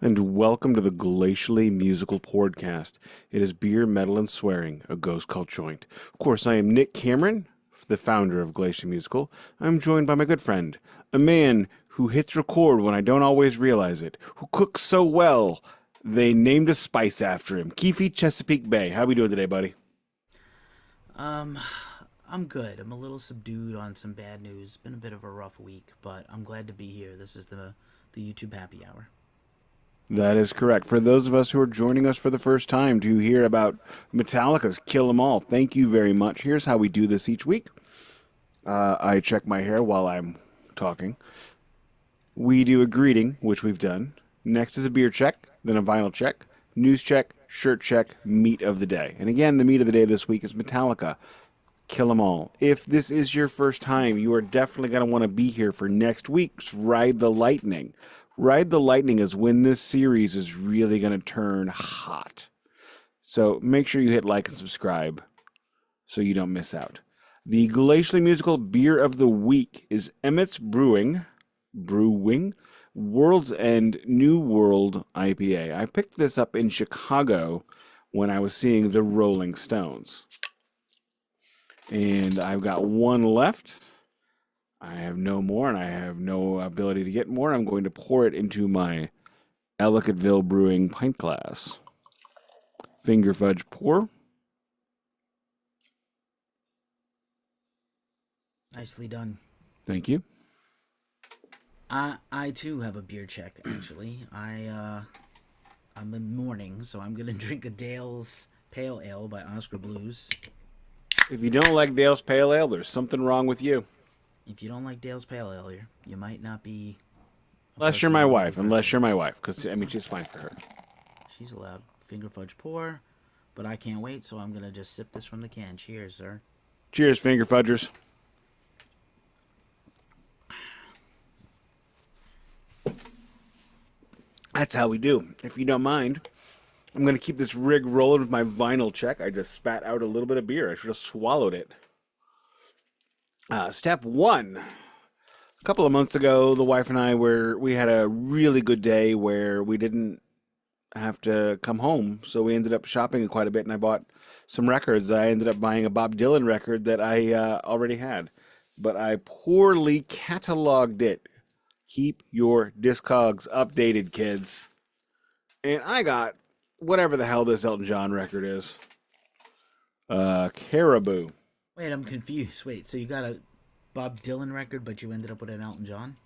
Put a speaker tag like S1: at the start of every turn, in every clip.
S1: And welcome to the Glacially Musical Podcast. It is beer, metal, and swearing, a ghost called joint. Of course, I am Nick Cameron, the founder of Glacially Musical. I'm joined by my good friend, a man who hits record when I don't always realize it, who cooks so well they named a spice after him, Keefy, Chesapeake Bay. How we doing today, buddy?
S2: Um, I'm good. I'm a little subdued on some bad news. It's been a bit of a rough week, but I'm glad to be here. This is the YouTube happy hour.
S1: That is correct. For those of us who are joining us for the first time to hear about Metallica's Kill 'Em All, thank you very much. Here's how we do this each week. I check my hair while I'm talking. We do a greeting, which we've done. Next is a beer check, then a vinyl check, news check, shirt check, meat of the day. And again, the meat of the day this week is Metallica. Kill 'em all. If this is your first time, you are definitely going to want to be here for next week's Ride the Lightning. Ride the Lightning is when this series is really going to turn hot. So make sure you hit like and subscribe so you don't miss out. The Glacially Musical Beer of the Week is Emmett's Brewing World's End New World IPA. I picked this up in Chicago when I was seeing the Rolling Stones. And I've got one left. I have no more, and I have no ability to get more. I'm going to pour it into my Ellicottville Brewing pint glass. Finger fudge pour.
S2: Nicely done.
S1: Thank you.
S2: I too have a beer check. Actually, I'm in mourning, so I'm gonna drink a Dale's Pale Ale by Oscar Blues.
S1: If you don't like Dale's Pale Ale, there's something wrong with you.
S2: If you don't like Dale's Pale Ale, you might not be a
S1: Unless you're
S2: person
S1: my
S2: I want to be
S1: wife.
S2: friends
S1: Unless
S2: with.
S1: you're my wife. Because, I mean, she's fine for her.
S2: She's allowed finger fudge pour, but I can't wait, so I'm gonna just sip this from the can. Cheers, sir.
S1: Cheers, finger fudgers. That's how we do. If you don't mind, I'm going to keep this rig rolling with my vinyl check. I just spat out a little bit of beer. I should have swallowed it. Step one. A couple of months ago, the wife and we had a really good day where we didn't have to come home, so we ended up shopping quite a bit, and I bought some records. I ended up buying a Bob Dylan record that I already had, but I poorly cataloged it. Keep your discogs updated, kids. And I got whatever the hell this Elton John record is. Caribou.
S2: Wait, I'm confused. Wait, so you got a Bob Dylan record, but you ended up with an Elton John?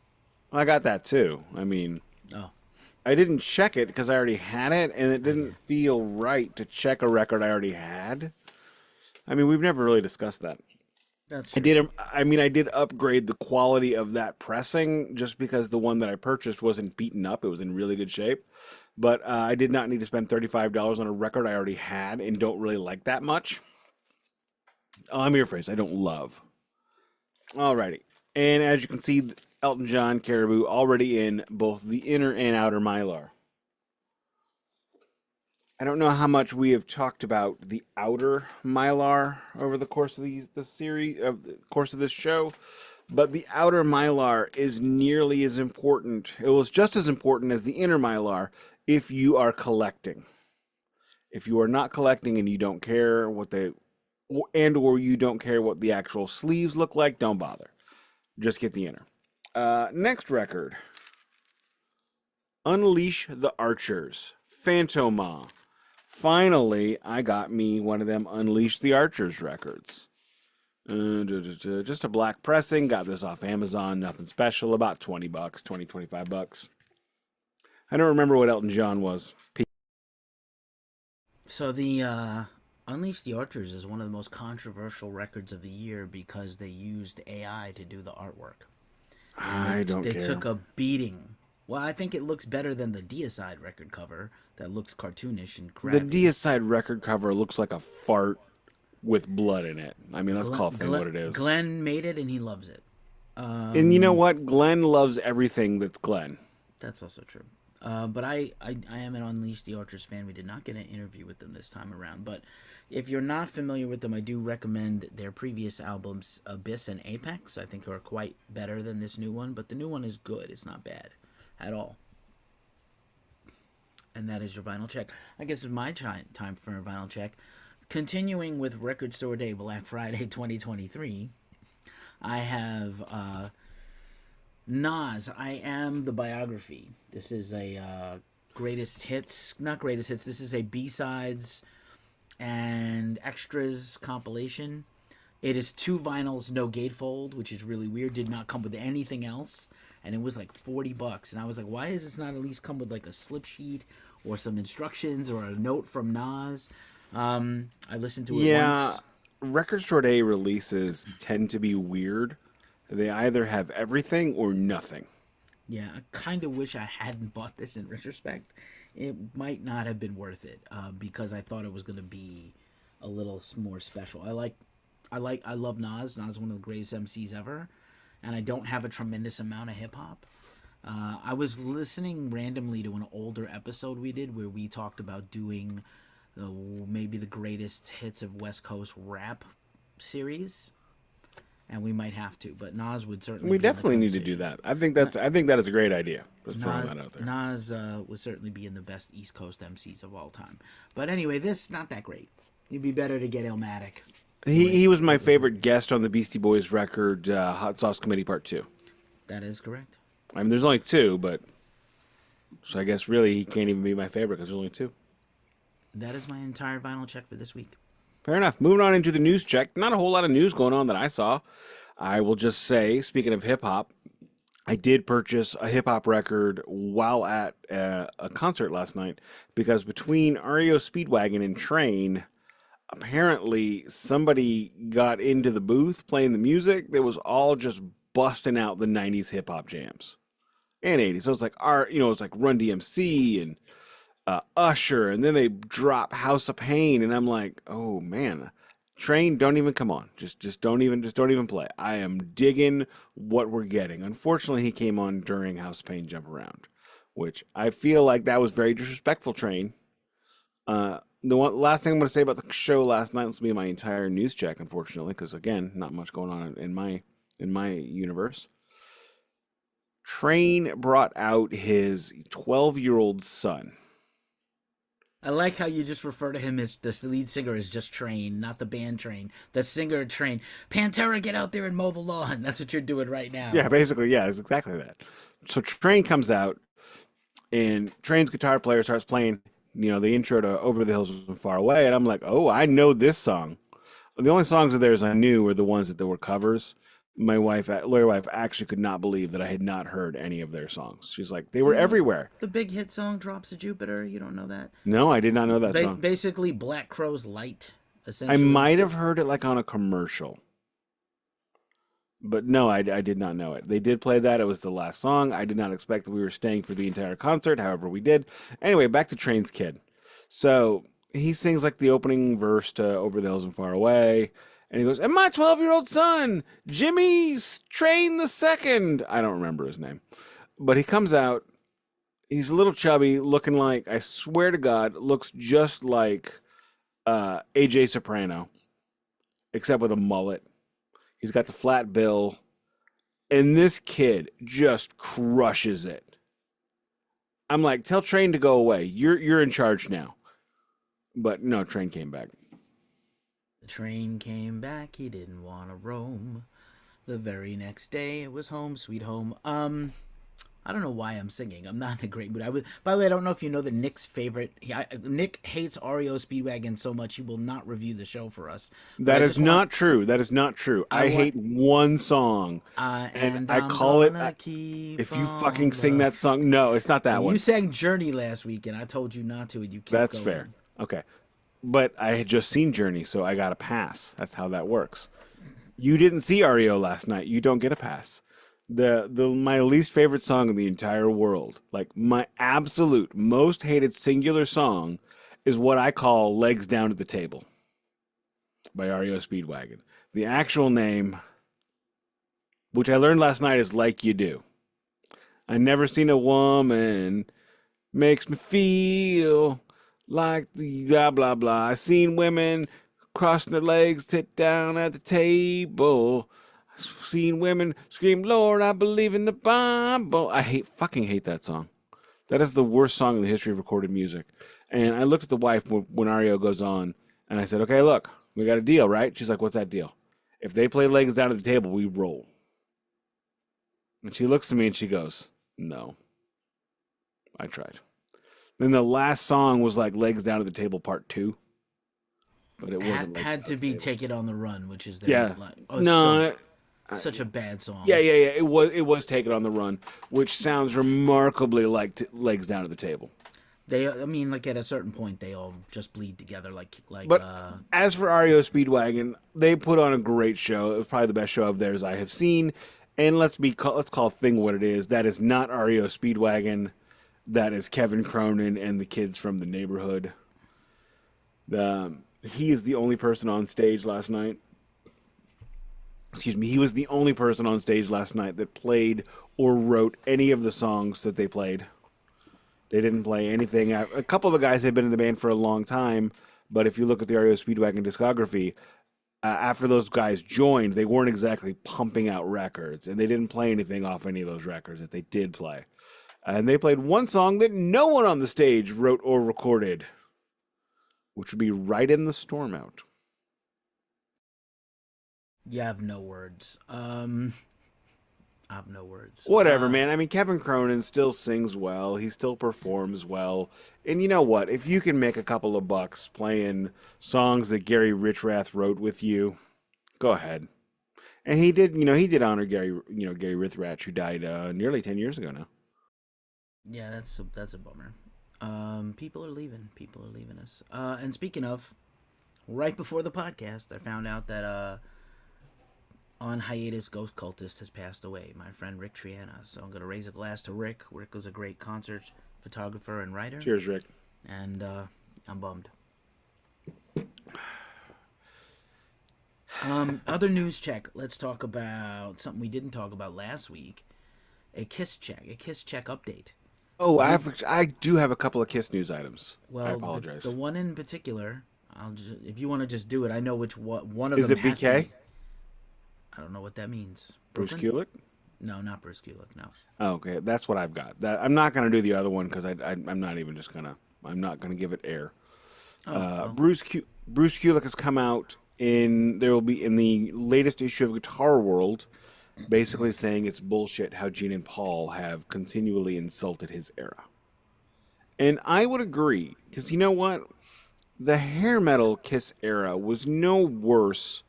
S1: I got that too. I mean,
S2: Oh,
S1: I didn't check it because I already had it, and it
S2: yeah,
S1: didn't feel right to check a record I already had. I mean, we've never really discussed that.
S2: that's
S1: I
S2: true.
S1: did. I mean, I did upgrade the quality of that pressing just because the one that I purchased wasn't beaten up. It was in really good shape, but I did not need to spend $35 on a record I already had and don't really like that much. Oh, I'm your phrase. I don't love. Alrighty, and as you can see, Elton John Caribou already in both the inner and outer mylar. I don't know how much we have talked about the outer mylar over the course of the series of the course of this show, but the outer mylar is nearly as important. It was just as important as the inner mylar if you are collecting. If you are not collecting and you don't care what they and or you don't care what the actual sleeves look like, don't bother. Just get the inner. Next record. Unleash the Archers. Phantoma. Finally, I got me one of them Unleash the Archers records. Just a black pressing. Got this off Amazon. Nothing special. About 20 bucks, 20, 25 bucks. I don't remember what Elton John was.
S2: So the Unleash the Archers is one of the most controversial records of the year because they used AI to do the artwork, and
S1: I don't
S2: they
S1: care.
S2: took a beating. Well, I think it looks better than the Deicide record cover that looks cartoonish and
S1: The
S2: crappy.
S1: Deicide record cover looks like a fart with blood in it. I mean, let's
S2: Glenn,
S1: call a thing what it is.
S2: Glenn made it and he loves it.
S1: And you know
S2: Um,
S1: what? Glenn loves everything that's Glenn.
S2: that's also true. But I am an Unleash the Archers fan. We did not get an interview with them this time around. But if you're not familiar with them, I do recommend their previous albums, Abyss and Apex. I think are quite better than this new one. But the new one is good. It's not bad at all. And that is your vinyl check. I guess it's my time for a vinyl check. Continuing with Record Store Day, Black Friday 2023, I have Nas, I Am the Biography. This is a greatest hits, not greatest hits, this is a B-sides and extras compilation. It is 2 vinyls, no gatefold, which is really weird. Did not come with anything else, and it was like $40. And I was like, why does this not at least come with like a slip sheet or some instructions or a note from Nas? I listened to it once.
S1: Record Store Day releases tend to be weird. They either have everything or nothing.
S2: Yeah, I kind of wish I hadn't bought this in retrospect. It might not have been worth it because I thought it was going to be a little more special. I love Nas. Nas is one of the greatest MCs ever, and I don't have a tremendous amount of hip hop. I was listening randomly to an older episode we did where we talked about doing maybe the greatest hits of West Coast rap series, and we might have to. But Nas would certainly.
S1: We
S2: be in the
S1: definitely need to do
S2: conversation.
S1: that. I think that is a great idea. Just throwing that out there.
S2: Nas would certainly be in the best East Coast MCs of all time. But anyway, this not that great. It'd be better to get Illmatic.
S1: He was my favorite guest on the Beastie Boys record, Hot Sauce Committee Part 2.
S2: That is correct.
S1: I mean, there's only 2, but so I guess really he can't even be my favorite because there's only 2.
S2: That is my entire vinyl check for this week.
S1: Fair enough. Moving on into the news check. Not a whole lot of news going on that I saw. I will just say, speaking of hip hop, I did purchase a hip hop record while at a concert last night because between REO Speedwagon and Train, apparently somebody got into the booth playing the music that was all just busting out the 90s hip hop jams and 80s. So it's like it's like Run DMC and Usher, and then they drop House of Pain, and I'm like, oh man, Train, don't even come on, just don't even play. I am digging what we're getting. Unfortunately, he came on during House of Pain Jump Around, which I feel like that was very disrespectful. Train. Last thing I'm going to say about the show last night will be my entire news check, unfortunately, because again, not much going on in my universe. Train brought out his 12-year-old son.
S2: I like how you just refer to him as the lead singer as just Train, not the band Train. The singer Train. Pantera, get out there and mow the lawn. That's what you're doing right now.
S1: Yeah, basically, yeah, it's exactly that. So Train comes out, and Train's guitar player starts playing, the intro to Over the Hills and Far Away, and I'm like, oh, I know this song. The only songs of theirs I knew were the ones that were covers. My lawyer wife, actually could not believe that I had not heard any of their songs. She's like, they were everywhere.
S2: The big hit song, Drops of Jupiter, you don't know that?
S1: No, I did not know that song.
S2: Basically, Black Crowes Light, essentially.
S1: I might have heard it like on a commercial. But no, I did not know it. They did play that. It was the last song. I did not expect that we were staying for the entire concert. However, we did. Anyway, back to Train's kid. So he sings like the opening verse to Over the Hills and Far Away. And he goes, and my 12-year-old son, Jimmy Train the Second. I don't remember his name. But he comes out. He's a little chubby, looking like, I swear to God, looks just like AJ Soprano, except with a mullet. He's got the flat bill. And this kid just crushes it. I'm like, tell Train to go away. You're in charge now. But no, Train came back.
S2: The train came back, he didn't want to roam. The very next day, it was home, sweet home. I don't know why I'm singing. I'm not in a great mood. By the way, I don't know if you know that Nick's favorite... Nick hates REO Speedwagon so much he will not review the show for us.
S1: That is not true. That is not true. I hate one song, and I call it... If you fucking sing that song... No, it's not that one.
S2: You sang Journey last week, and I told you not to, and you kept going.
S1: That's fair. Okay. But I had just seen Journey, so I got a pass. That's how that works. You didn't see REO last night. You don't get a pass. My least favorite song in the entire world, like my absolute most hated singular song, is what I call Legs Down at the Table by REO Speedwagon. The actual name, which I learned last night, is Like You Do. I never seen a woman makes me feel like the blah, blah, blah. I seen women crossing their legs, sit down at the table. I've seen women scream, Lord, I believe in the Bible. I fucking hate that song. That is the worst song in the history of recorded music. And I looked at the wife when REO goes on, and I said, "Okay, look, we got a deal, right?" She's like, "What's that deal?" "If they play Legs Down at the Table, we roll." And she looks at me and she goes, "No, I tried." Then the last song was like Legs Down at the Table Part 2, but it wasn't Legs
S2: Had
S1: Down
S2: to
S1: at the
S2: be
S1: Table.
S2: Take It on the Run, which is their
S1: Yeah.
S2: like
S1: No.
S2: such a bad song.
S1: Yeah. It was Take It on the Run, which sounds remarkably like Legs Down at the Table.
S2: I mean, like at a certain point, they all just bleed together.
S1: But as for REO Speedwagon, they put on a great show. It was probably the best show of theirs I have seen. And let's call Thing what it is. That is not REO Speedwagon. That is Kevin Cronin and the kids from the neighborhood. He is the only person on stage last night. Excuse me. He was the only person on stage last night that played or wrote any of the songs that they played. They didn't play anything. A couple of the guys had been in the band for a long time, but if you look at the REO Speedwagon discography, after those guys joined, they weren't exactly pumping out records, and they didn't play anything off any of those records that they did play. And they played one song that no one on the stage wrote or recorded, which would be Right in the Storm Out.
S2: you have no words. I have no words.
S1: Whatever, man. I mean, Kevin Cronin still sings well. He still performs well. And you know what? If you can make a couple of bucks playing songs that Gary Richrath wrote with you, go ahead. And he did honor Gary Richrath, who died nearly 10 years ago now.
S2: Yeah, that's a bummer. People are leaving. People are leaving us. And speaking of, right before the podcast, I found out that on hiatus Ghost Cultist has passed away. My friend Rick Triana. So I'm gonna raise a glass to Rick. Rick was a great concert photographer and writer.
S1: Cheers, Rick.
S2: And I'm bummed. Other news check. Let's talk about something we didn't talk about last week. A Kiss check update.
S1: Oh, I do have a couple of Kiss news items.
S2: Well,
S1: I apologize.
S2: The one in particular, if you want to just do it, I know one of
S1: Is
S2: them
S1: it
S2: has to
S1: BK?
S2: be. I don't know what that means.
S1: Bruce
S2: Brooklyn?
S1: Kulick?
S2: No, not Bruce Kulick. No.
S1: Oh, okay, that's what I've got. I'm not going to do the other one because I'm not even just gonna. I'm not going to give it air.
S2: Well.
S1: Bruce Kulick has come out there will be in the latest issue of Guitar World, basically saying it's bullshit how Gene and Paul have continually insulted his era. And I would agree, because you know what? The hair metal Kiss era was no worse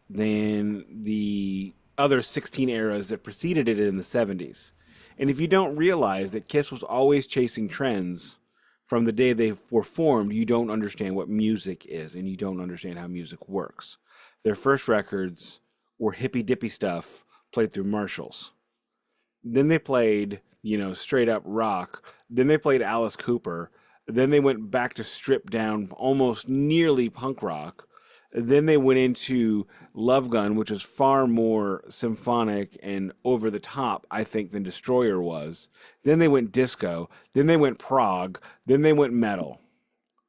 S1: than the other 16 eras that preceded it in the 70s. And if you don't realize that Kiss was always chasing trends from the day they were formed, you don't understand what music is and you don't understand how music works. Their first records were hippy dippy stuff played through Marshalls. Then they played, straight up rock. Then they played Alice Cooper. Then they went back to stripped down, almost nearly punk rock. Then they went into Love Gun, which is far more symphonic and over the top, I think, than Destroyer was. Then they went disco. Then they went prog. Then they went metal.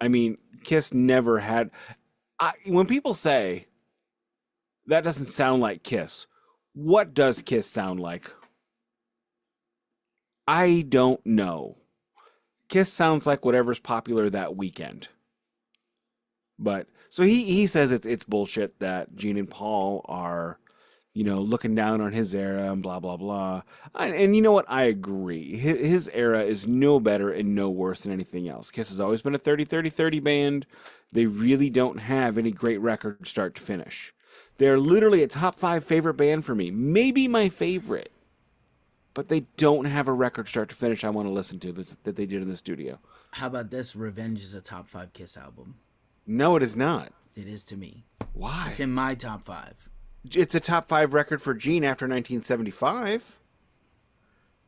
S1: I mean, Kiss never had. When people say that doesn't sound like Kiss, what does Kiss sound like? I don't know. Kiss sounds like whatever's popular that weekend. But so he says it's bullshit that Gene and Paul are, looking down on his era and blah blah blah. And you know what? I agree. His era is no better and no worse than anything else. Kiss has always been a 30-30-30 band. They really don't have any great record start to finish. They're literally a top 5 favorite band for me. Maybe my favorite. But they don't have a record start to finish I want to listen to that they did in the studio.
S2: How about this? Revenge is a top 5 Kiss album.
S1: No, it is not.
S2: It is to me.
S1: Why?
S2: It's in my top 5.
S1: It's a top 5 record for Gene after 1975.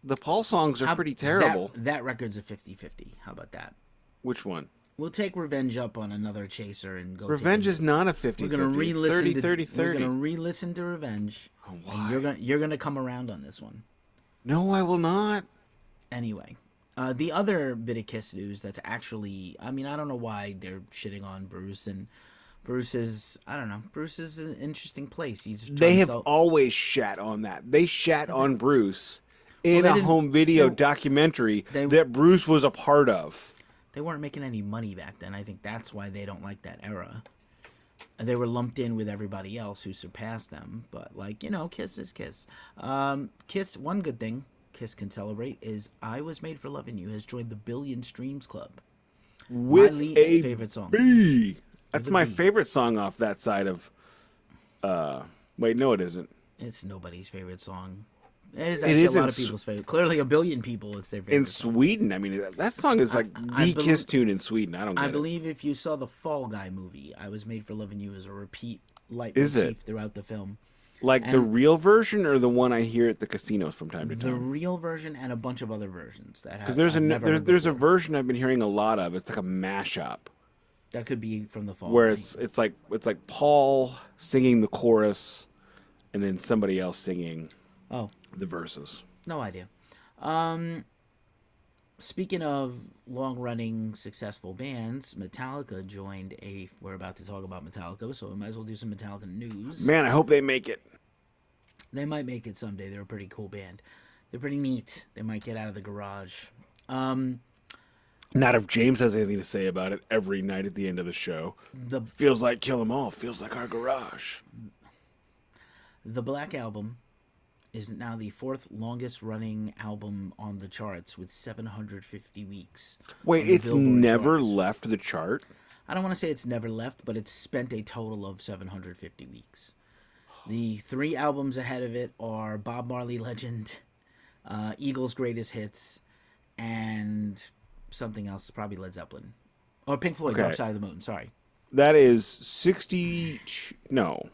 S1: The Paul songs are pretty terrible.
S2: That record's a 50-50. How about that?
S1: Which one?
S2: We'll take Revenge up on another chaser and go.
S1: Revenge is not a 50-50.
S2: We're gonna re-listen.
S1: 30-30-30.
S2: We're gonna re-listen to Revenge.
S1: Oh, why?
S2: And you're gonna come around on this one.
S1: No, I will not.
S2: Anyway, the other bit of Kiss news that's actually, I mean, I don't know why they're shitting on Bruce, and Bruce is an interesting place.
S1: They have always shat on that. They shat on Bruce in
S2: they
S1: a
S2: didn't.
S1: home video
S2: They,
S1: documentary
S2: they
S1: that Bruce was a part of.
S2: they weren't making any money back then. I think that's why they don't like that era. They were lumped in with everybody else who surpassed them. But like Kiss is Kiss. Kiss. One good thing Kiss can celebrate is "I Was Made for Loving You" has joined the Billion Streams Club. My
S1: With
S2: least
S1: a
S2: favorite song.
S1: B. That's
S2: With a
S1: my
S2: B.
S1: favorite song off that side of. Wait, no, it isn't.
S2: It's nobody's favorite song. It is
S1: It
S2: actually
S1: is
S2: a lot of people's favorite. Clearly, a billion people, it's their favorite
S1: in
S2: song.
S1: Sweden. I mean, that song is like
S2: I
S1: the
S2: bel-
S1: Kiss tune in Sweden. I don't get
S2: I
S1: it.
S2: believe if you saw the Fall Guy movie, "I Was Made for Loving You" is a repeat
S1: Is it?
S2: leitmotif throughout the film.
S1: Like the
S2: And
S1: real version or the one I hear at the casinos from time to
S2: the
S1: time?
S2: real version and a bunch of other versions that
S1: Because
S2: I've never heard
S1: there's a
S2: before.
S1: version I've been hearing a lot of. It's like a mashup
S2: That could be from the Fall
S1: where
S2: Guy.
S1: it's like Paul singing the chorus and then somebody else singing
S2: Oh,
S1: the verses.
S2: no idea. Speaking of long-running successful bands, Metallica joined a. We're about to talk about Metallica, so we might as well do some Metallica news.
S1: Man, I hope they make it.
S2: They might make it someday. They're a pretty cool band. They're pretty neat. They might get out of the garage.
S1: Not if James has anything to say about it every night at the end of the show.
S2: The
S1: Feels like Kill 'Em All. Feels like our garage.
S2: The Black Album is now the fourth longest running album on the charts with 750 weeks.
S1: Wait,
S2: on the
S1: it's
S2: Billboard
S1: never
S2: charts.
S1: left the chart?
S2: I don't want to say it's never left, but it's spent a total of 750 weeks. The three albums ahead of it are Bob Marley Legend, Eagles Greatest Hits, and something else, probably Led Zeppelin. Or Pink Floyd,
S1: Okay.
S2: Dark Side of the Moon, sorry.
S1: That is 60. No.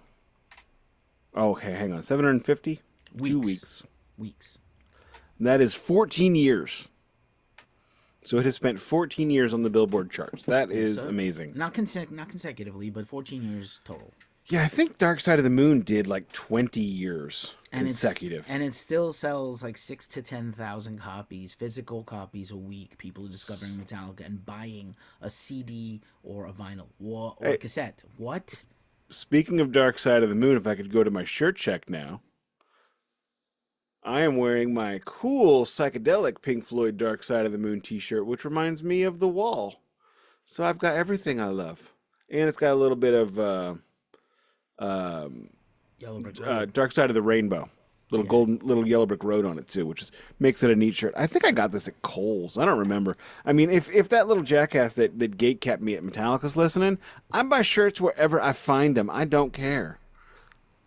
S1: Okay, hang on. 750? 2 weeks.
S2: Weeks.
S1: That is 14 years. So it has spent 14 years on the Billboard charts. That is
S2: So,
S1: amazing.
S2: Not consecutively, but 14 years total.
S1: Yeah, I think Dark Side of the Moon did like 20 years
S2: And
S1: consecutive.
S2: and it still sells like 6 to 10,000 copies, physical copies a week. People are discovering Metallica and buying a CD or a vinyl or a cassette. What?
S1: Speaking of Dark Side of the Moon, if I could go to my shirt check now, I am wearing my cool psychedelic Pink Floyd Dark Side of the Moon t-shirt, which reminds me of The Wall. So I've got everything I love. And it's got a little bit of
S2: Yellow Brick Road.
S1: Dark Side of the Rainbow. Little yellow brick road on it too, makes it a neat shirt. I think I got this at Kohl's. I don't remember. I mean, if that little jackass that gate kept me at Metallica's listening, I buy shirts wherever I find them. I don't care.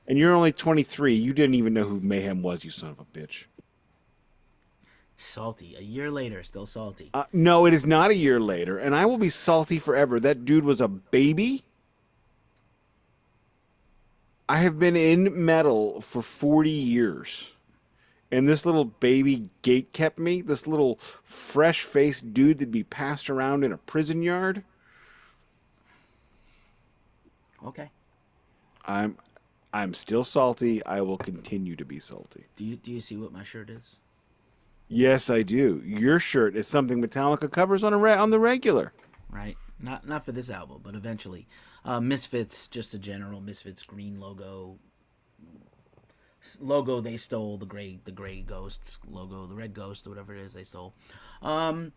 S1: And you're only 23. You didn't even know who Mayhem was, you son of a bitch.
S2: Salty. A year later, still salty.
S1: No, it is not a year later, and I will be salty forever. That dude was a baby. I have been in metal for 40 years. And this little baby gate kept me, this little fresh-faced dude that'd be passed around in a prison yard.
S2: Okay.
S1: I'm still salty. I will continue to be salty.
S2: Do you see what my shirt is?
S1: Yes, I do. Your shirt is something Metallica covers on on the regular.
S2: Right. Not for this album, but eventually. Misfits, just a general Misfits green logo. Logo they stole, the gray ghosts logo, the red ghost, or whatever it is they stole. I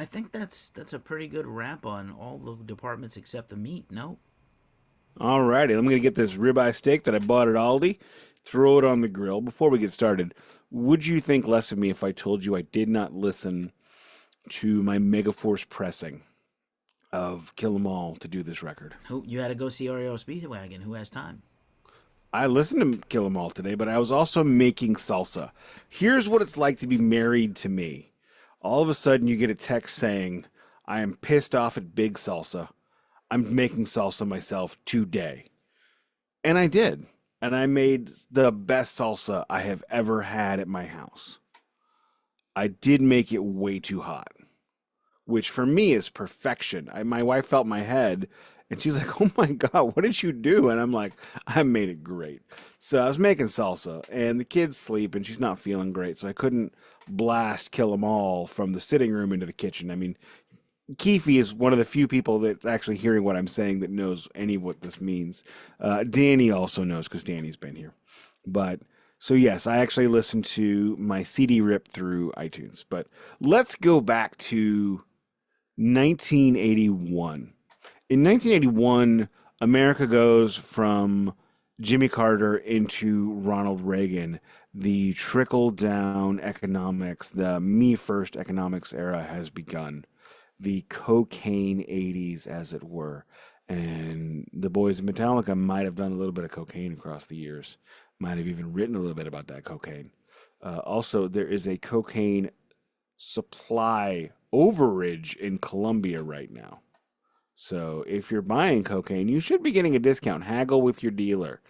S2: think that's a pretty good wrap on all the departments except the meat. No.
S1: All righty, I'm going to get this ribeye steak that I bought at Aldi, throw it on the grill. Before we get started, would you think less of me if I told you I did not listen to my Megaforce pressing of Kill 'Em All to do this record?
S2: Who you had to go see REO Speedwagon? Who has time?
S1: I listened to Kill 'Em All today, but I was also making salsa. Here's what it's like to be married to me. All of a sudden, you get a text saying, I am pissed off at Big Salsa. I'm making salsa myself today. And I did. And I made the best salsa I have ever had at my house. I did make it way too hot, which for me is perfection. My wife felt my head, and she's like, oh my God, what did you do? And I'm like, I made it great. So I was making salsa, and the kids sleep, and she's not feeling great, so I couldn't blast Kill 'Em All from the sitting room into the kitchen. I mean, Keefy is one of the few people that's actually hearing what I'm saying that knows any of what this means. Danny also knows because Danny's been here. But So yes, I actually listened to my CD rip through iTunes. But let's go back to 1981. In 1981, America goes from Jimmy Carter into Ronald Reagan. The trickle down economics, the me first economics era has begun. The cocaine 80s, as it were. And the boys in Metallica might have done a little bit of cocaine across the years, might have even written a little bit about that cocaine. Also, there is a cocaine supply overage in Colombia right now. So if you're buying cocaine, you should be getting a discount. Haggle with your dealer.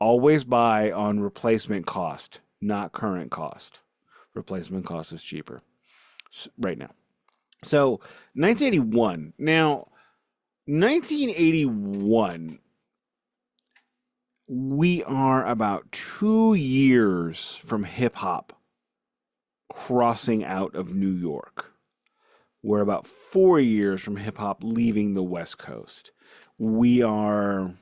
S1: Always buy on replacement cost, not current cost. Replacement cost is cheaper right now. So 1981. Now, 1981, we are about 2 years from hip hop crossing out of New York. We're about 4 years from hip hop leaving the West Coast. We are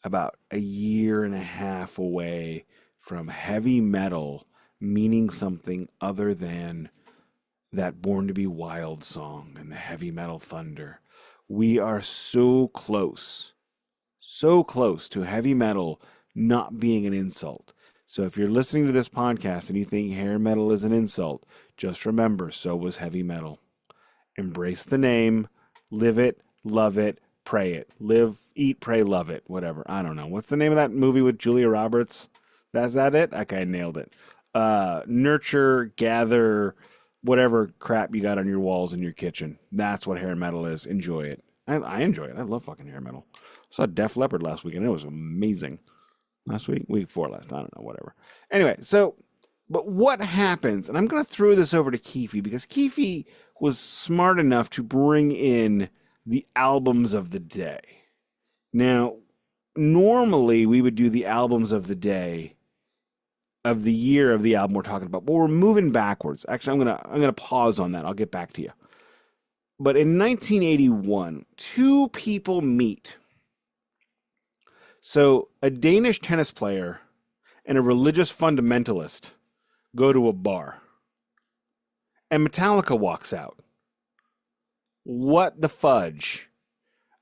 S1: about a year and a half away from heavy metal meaning something other than that Born to Be Wild song and the heavy metal thunder. We are so close to heavy metal not being an insult. So if you're listening to this podcast and you think hair metal is an insult, just remember, so was heavy metal. Embrace the name, live it, love it, pray it. Live, eat, pray, love it. Whatever. I don't know. What's the name of that movie with Julia Roberts? That's that it? Okay, I nailed it. Nurture, gather, whatever crap you got on your walls in your kitchen. That's what hair metal is. Enjoy it. I enjoy it. I love fucking hair metal. I saw Def Leppard last week and it was amazing. Last week? Week before last. I don't know. Whatever. Anyway, so, but what happens, and I'm going to throw this over to Keefy because Keefy was smart enough to bring in the albums of the day. Now, normally we would do the albums of the day of the year of the album we're talking about, but we're moving backwards. Actually, I'm gonna pause on that. I'll get back to you. But in 1981, two people meet. So a Danish tennis player and a religious fundamentalist go to a bar. And Metallica walks out. What the fudge?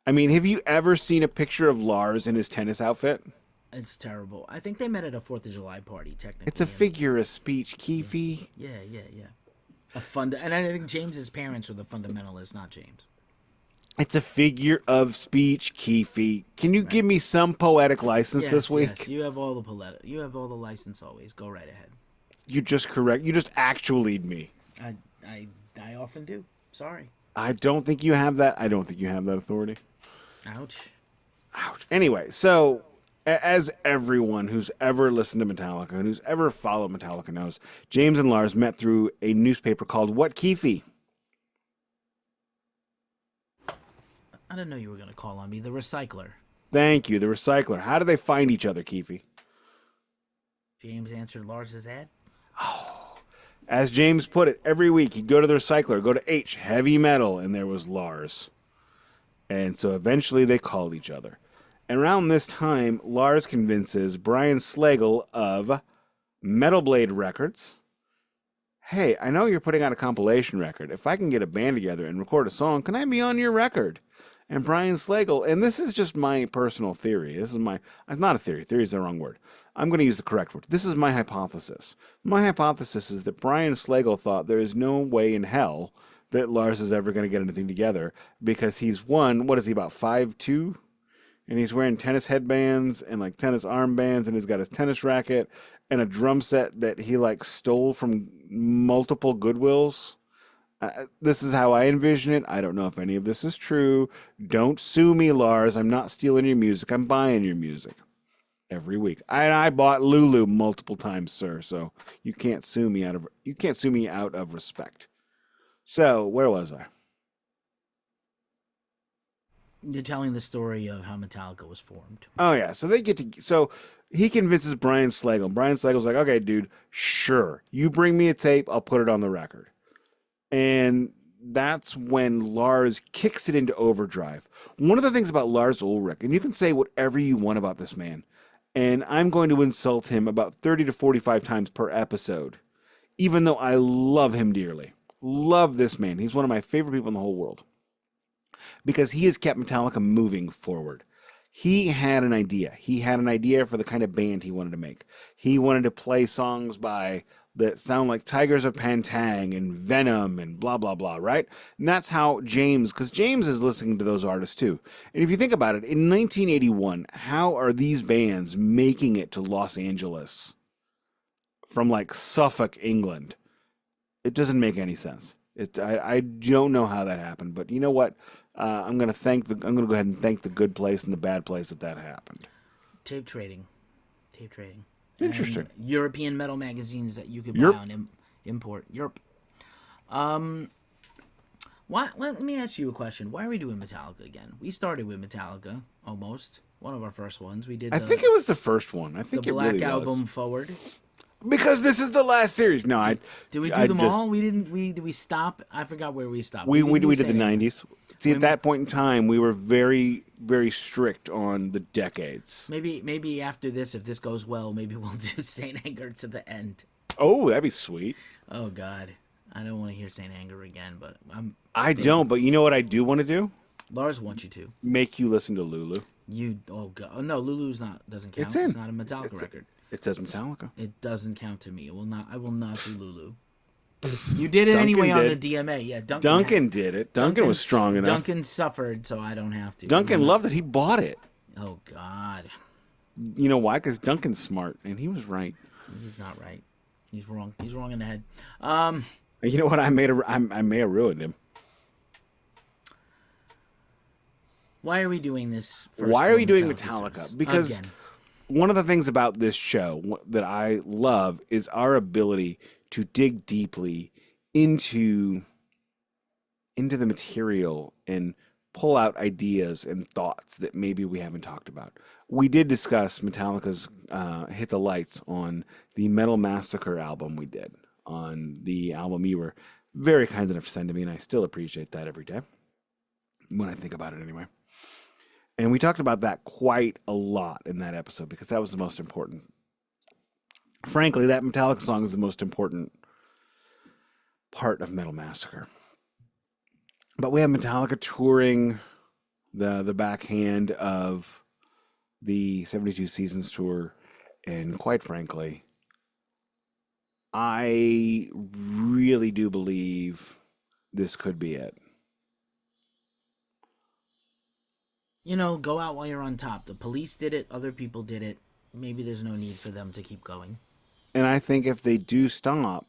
S1: I mean, have you ever seen a picture of Lars in his tennis outfit?
S2: It's terrible. I think they met at a 4th of July party, technically.
S1: It's a figure of speech, Keefy.
S2: Yeah. And I think James's parents were the fundamentalists, not James.
S1: It's a figure of speech, Keefy. Can you give me some poetic license this week?
S2: Yes, you have all the license always. Go right ahead.
S1: You just actualied me.
S2: I often do. Sorry.
S1: I don't think you have that. I don't think you have that authority.
S2: Ouch.
S1: Anyway, so as everyone who's ever listened to Metallica and who's ever followed Metallica knows, James and Lars met through a newspaper called What Keefy?
S2: I didn't know you were going to call on me. The Recycler.
S1: Thank you, The Recycler. How do they find each other, Keefy?
S2: James answered Lars's ad.
S1: Oh, as James put it, every week he'd go to The Recycler, go to H, heavy metal, and there was Lars. And so eventually they called each other. And around this time, Lars convinces Brian Slagle of Metal Blade Records, hey, I know you're putting out a compilation record. If I can get a band together and record a song, can I be on your record? And Brian Slagle, and this is just my personal theory. It's not a theory. Theory is the wrong word. I'm going to use the correct word. This is my hypothesis. My hypothesis is that Brian Slagle thought there is no way in hell that Lars is ever going to get anything together because he's what is he, about 5'2"? And he's wearing tennis headbands and like tennis armbands, and he's got his tennis racket and a drum set that he like stole from multiple Goodwills. This is how I envision it. I don't know if any of this is true. Don't sue me, Lars. I'm not stealing your music. I'm buying your music every week. I bought Lulu multiple times, sir. So you can't sue me out of respect. So where was I?
S2: You're telling the story of how Metallica was formed.
S1: Oh yeah. So he convinces Brian Slagle. Brian Slagle's like, okay, dude, sure. You bring me a tape. I'll put it on the record. And that's when Lars kicks it into overdrive. One of the things about Lars Ulrich, and you can say whatever you want about this man, and I'm going to insult him about 30 to 45 times per episode, even though I love him dearly. Love this man. He's one of my favorite people in the whole world because he has kept Metallica moving forward. He had an idea. He had an idea for the kind of band he wanted to make. He wanted to play songs by that sound like Tigers of Pantang and Venom and blah blah blah, right? And that's how James, because James is listening to those artists too. And if you think about it, in 1981, how are these bands making it to Los Angeles from like Suffolk, England? It doesn't make any sense. I don't know how that happened, but you know what? I'm gonna go ahead and thank the good place and the bad place that happened.
S2: Tape trading. Tape trading.
S1: Interesting.
S2: And European metal magazines that you could buy
S1: Europe.
S2: on import. Europe. Let me ask you a question. Why are we doing Metallica again? We started with Metallica, almost. One of our first ones. We did
S1: I think it was the first one. I think
S2: the
S1: it
S2: Black
S1: really
S2: Album
S1: was.
S2: Forward.
S1: Because this is the last series. No,
S2: Did we do
S1: I
S2: them
S1: just,
S2: all? We didn't. Did we stop? I forgot where we stopped.
S1: We
S2: didn't do
S1: did the
S2: Saint Anger.
S1: 90s. See, at that point in time, we were very, very strict on the decades.
S2: Maybe after this, if this goes well, maybe we'll do Saint Anger to the end.
S1: Oh, that'd be sweet.
S2: Oh God, I don't want to hear Saint Anger again, but
S1: I don't, but you know what I do want to do?
S2: Lars wants you to.
S1: Make you listen to Lulu.
S2: Oh God, oh no, Lulu's doesn't count.
S1: It's in.
S2: It's not a Metallica record.
S1: It says Metallica.
S2: It doesn't count to me. It will not. I will not do Lulu. You did it anyway on the DMA. Yeah,
S1: Duncan did it. Duncan was strong enough.
S2: Duncan suffered, so I don't have to.
S1: Duncan loved it. He bought it.
S2: Oh God.
S1: You know why? Because Duncan's smart, and he was right.
S2: He's not right. He's wrong. He's wrong in the head.
S1: You know what? I may have ruined him.
S2: Why are we doing this?
S1: Why are we doing
S2: Metallica
S1: Metallica?
S2: series?
S1: Because
S2: Again.
S1: one of the things about this show that I love is our ability to dig deeply into the material and pull out ideas and thoughts that maybe we haven't talked about. We did discuss Metallica's Hit the Lights on the Metal Massacre album we did, on the album you were very kind enough to send to me, and I still appreciate that every day when I think about it anyway. And we talked about that quite a lot in that episode because that was the most important. Frankly, that Metallica song is the most important part of Metal Massacre. But we have Metallica touring the backhand of the 72 Seasons tour, and quite frankly, I really do believe this could be it.
S2: You know, go out while you're on top. The Police did it. Other people did it. Maybe there's no need for them to keep going.
S1: And I think if they do stop,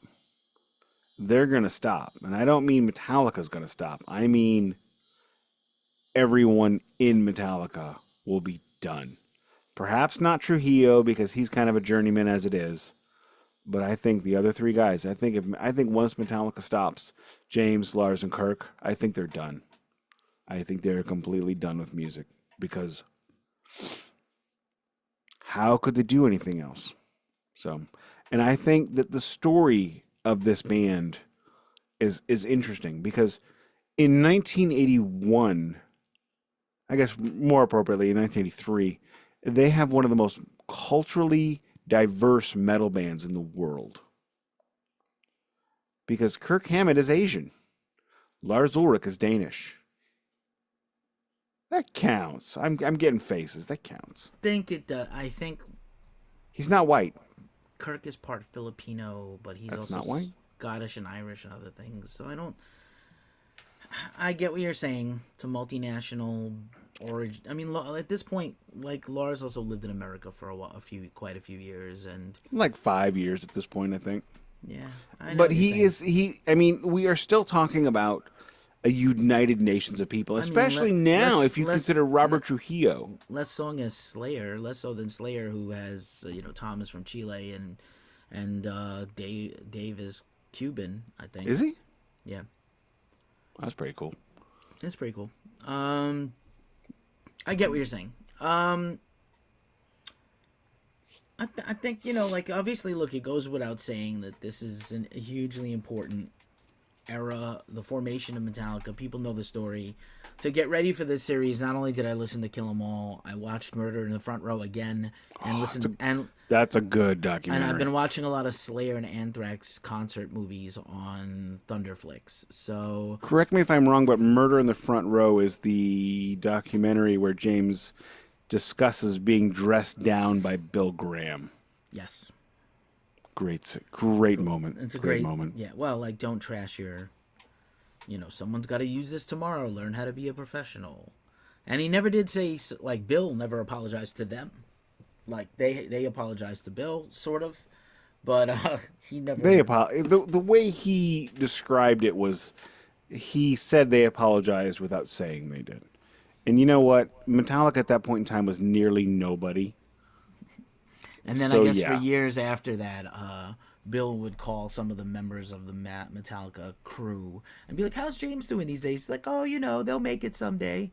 S1: they're going to stop. And I don't mean Metallica's going to stop. I mean everyone in Metallica will be done. Perhaps not Trujillo because he's kind of a journeyman as it is. But I think the other three guys, I think once Metallica stops, James, Lars, and Kirk, I think they're done. I think they're completely done with music because how could they do anything else? So, and I think that the story of this band is interesting because in 1981, I guess more appropriately in 1983, they have one of the most culturally diverse metal bands in the world. Because Kirk Hammett is Asian. Lars Ulrich is Danish. That counts. I'm getting faces. That counts.
S2: I think
S1: He's not white.
S2: Kirk is part Filipino, but he's
S1: That's
S2: also
S1: not white?
S2: Scottish and Irish and other things. So I get what you're saying. It's a multinational origin. I mean, at this point, like Lars also lived in America for quite a few years, and
S1: Like 5 years at this point, I think.
S2: yeah. I know
S1: But
S2: what you're saying.
S1: I mean, we are still talking about a United Nations of people, especially now if you consider Robert Trujillo.
S2: Less so than Slayer, who has Tom is from Chile and Dave is Cuban, I think.
S1: Is he?
S2: Yeah,
S1: That's pretty cool.
S2: it's pretty cool. I get what you're saying. I think like obviously, look, it goes without saying that this is a hugely important era, the formation of Metallica. People know the story. To get ready for this series, not only did I listen to Kill 'Em All, I watched Murder in the Front Row again, and
S1: That's a good
S2: and I've
S1: documentary.
S2: been watching a lot of Slayer and Anthrax concert movies on Thunderflix. So
S1: Correct me if I'm wrong, but Murder in the Front Row is the documentary where James discusses being dressed down by Bill Graham.
S2: yes,
S1: Great moment.
S2: it's a
S1: Great
S2: great,
S1: moment.
S2: yeah. Well, like, don't trash your, someone's got to use this tomorrow. Learn how to be a professional. And he never did say, like, Bill never apologized to them. Like, they apologized to Bill, sort of, but he never.
S1: The way he described it was he said they apologized without saying they did. And you know what? Metallica at that point in time was nearly nobody.
S2: And then I
S1: So
S2: guess for
S1: yeah.
S2: years after that, Bill would call some of the members of the Metallica crew and be like, "How's James doing these days?" He's like, "Oh, they'll make it someday."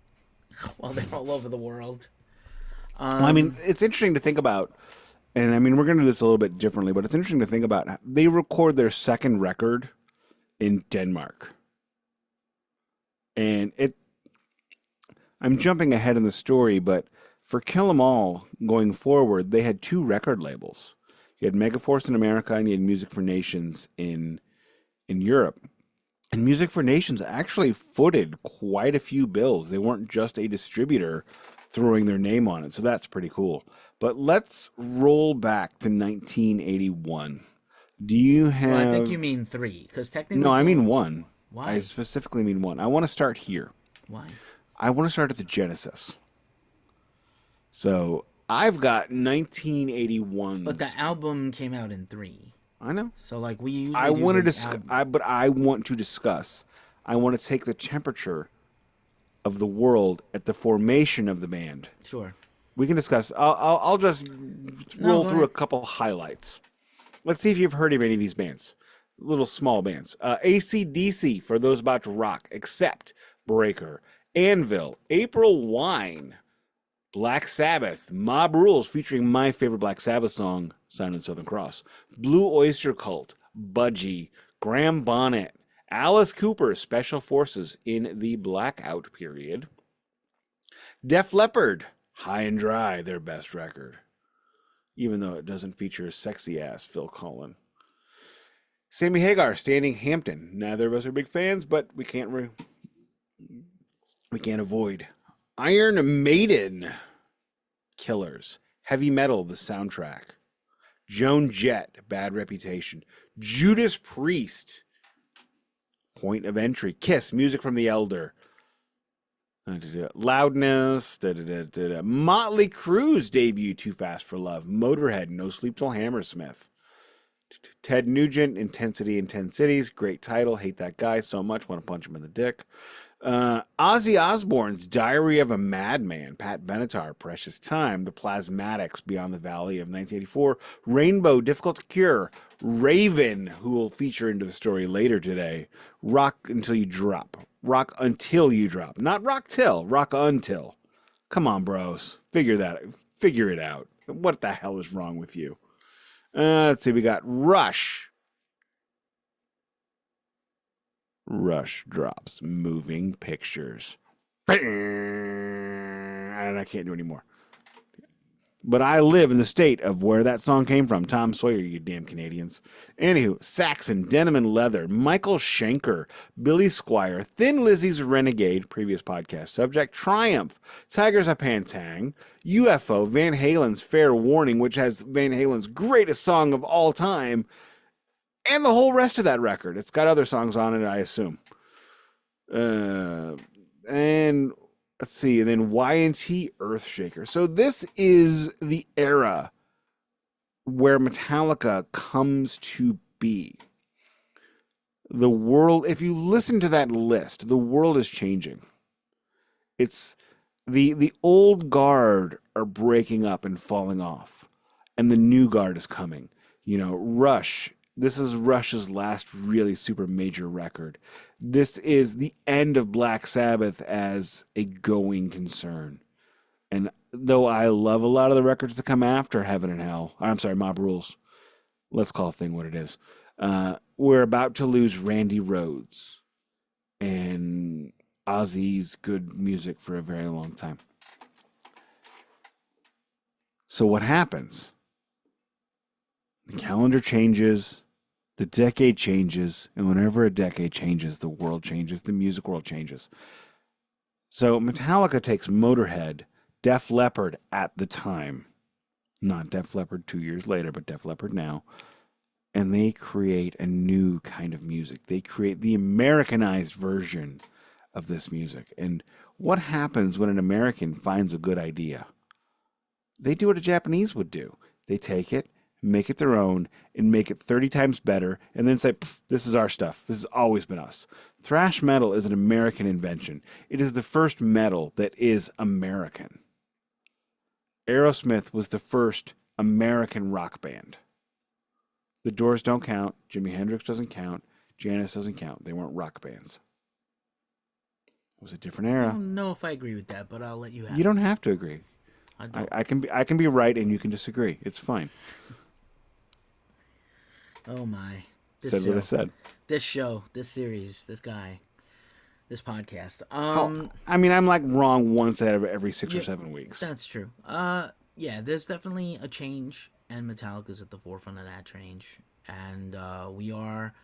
S2: While they're all over the world.
S1: Well, I mean, it's interesting to think about, and I mean, we're going to do this a little bit differently, but it's interesting to think about. They record their second record in Denmark, and I'm jumping ahead in the story, but for Kill 'Em All going forward, they had two record labels. You had Megaforce in America, and you had Music for Nations in Europe. And Music for Nations actually footed quite a few bills. They weren't just a distributor throwing their name on it. So that's pretty cool. But let's roll back to 1981. Do you
S2: Well, I think
S1: have.
S2: you mean three, because
S1: No,
S2: technically,
S1: I mean one. I
S2: why?
S1: specifically mean one. I want to start here.
S2: Why?
S1: I want to start at the Genesis. So I've got
S2: But the
S1: 1981's.
S2: album came out in three,
S1: I know.
S2: so like we
S1: I
S2: usually do
S1: want to
S2: the
S1: discuss,
S2: album.
S1: but I want to discuss. I want to take the temperature of the world at the formation of the band.
S2: Sure.
S1: We can discuss. I'll just
S2: No,
S1: roll
S2: go
S1: through a
S2: ahead.
S1: couple highlights. Let's see if you've heard of any of these bands. Little small bands. AC/DC for those about to rock. Accept, Breaker, Anvil, April Wine, Black Sabbath, Mob Rules featuring my favorite Black Sabbath song, Sign of the Southern Cross, Blue Oyster Cult, Budgie, Graham Bonnet, Alice Cooper, Special Forces in the Blackout period, Def Leppard, High and Dry, their best record, even though it doesn't feature sexy ass Phil Collen. Sammy Hagar, Standing Hampton. Neither of us are big fans, but we can't avoid. Iron Maiden, Killers, Heavy Metal, the soundtrack. Joan Jett, Bad Reputation. Judas Priest, Point of Entry. Kiss, Music from the Elder. Loudness. Motley Crue's debut, Too Fast for Love. Motorhead, No Sleep Till Hammersmith. Ted Nugent, Intensity in 10 Cities. Great title. Hate that guy so much. Want to punch him in the dick. Ozzy Osbourne's Diary of a Madman. Pat Benatar, Precious Time. The Plasmatics, Beyond the Valley of 1984. Rainbow, Difficult to Cure. Raven, who will feature into the story later today. Rock Until You Drop. Rock Until You Drop. Not Rock Till. Rock Until. Come on, bros. Figure it out. What the hell is wrong with you? Let's see. We got Rush. Rush drops Moving Pictures. And I can't do any more. But I live in the state of where that song came from. Tom Sawyer, you damn Canadians. Anywho, Saxon, Denim and Leather, Michael Schenker, Billy Squire, Thin Lizzy's Renegade, previous podcast subject, Triumph, Tigers of Pantang, UFO, Van Halen's Fair Warning, which has Van Halen's greatest song of all time, and the whole rest of that record. It's got other songs on it, I assume. And let's see, and then Y&T Earthshaker. So this is the era where Metallica comes to be. The world, if you listen to that list, the world is changing. It's the old guard are breaking up and falling off, and the new guard is coming. Rush. This is Rush's last really super major record. This is the end of Black Sabbath as a going concern. And though I love a lot of the records that come after Heaven and Hell, I'm sorry, Mob Rules. Let's call a thing what it is. we're about to lose Randy Rhoads and Ozzy's good music for a very long time. So what happens? The calendar changes, the decade changes, and whenever a decade changes, the world changes, the music world changes. So Metallica takes Motorhead, Def Leppard at the time, not Def Leppard 2 years later, but Def Leppard now, and they create a new kind of music. They create the Americanized version of this music. And what happens when an American finds a good idea? They do what a Japanese would do. They take it, make it their own, and make it 30 times better, and then say, this is our stuff. This has always been us. Thrash metal is an American invention. It is the first metal that is American. Aerosmith was the first American rock band. The Doors don't count. Jimi Hendrix doesn't count. Janis doesn't count. They weren't rock bands. It was a different
S2: I
S1: era.
S2: don't know if I agree with that, but I'll let you have
S1: You
S2: it.
S1: don't have to agree. I can be right and you can disagree. It's fine.
S2: Oh my.
S1: Said what I said.
S2: This show, this series, this guy, this podcast.
S1: I mean, I'm like wrong once out of every 6 or 7 weeks.
S2: That's true. Yeah, there's definitely a change, and Metallica's at the forefront of that change. And we are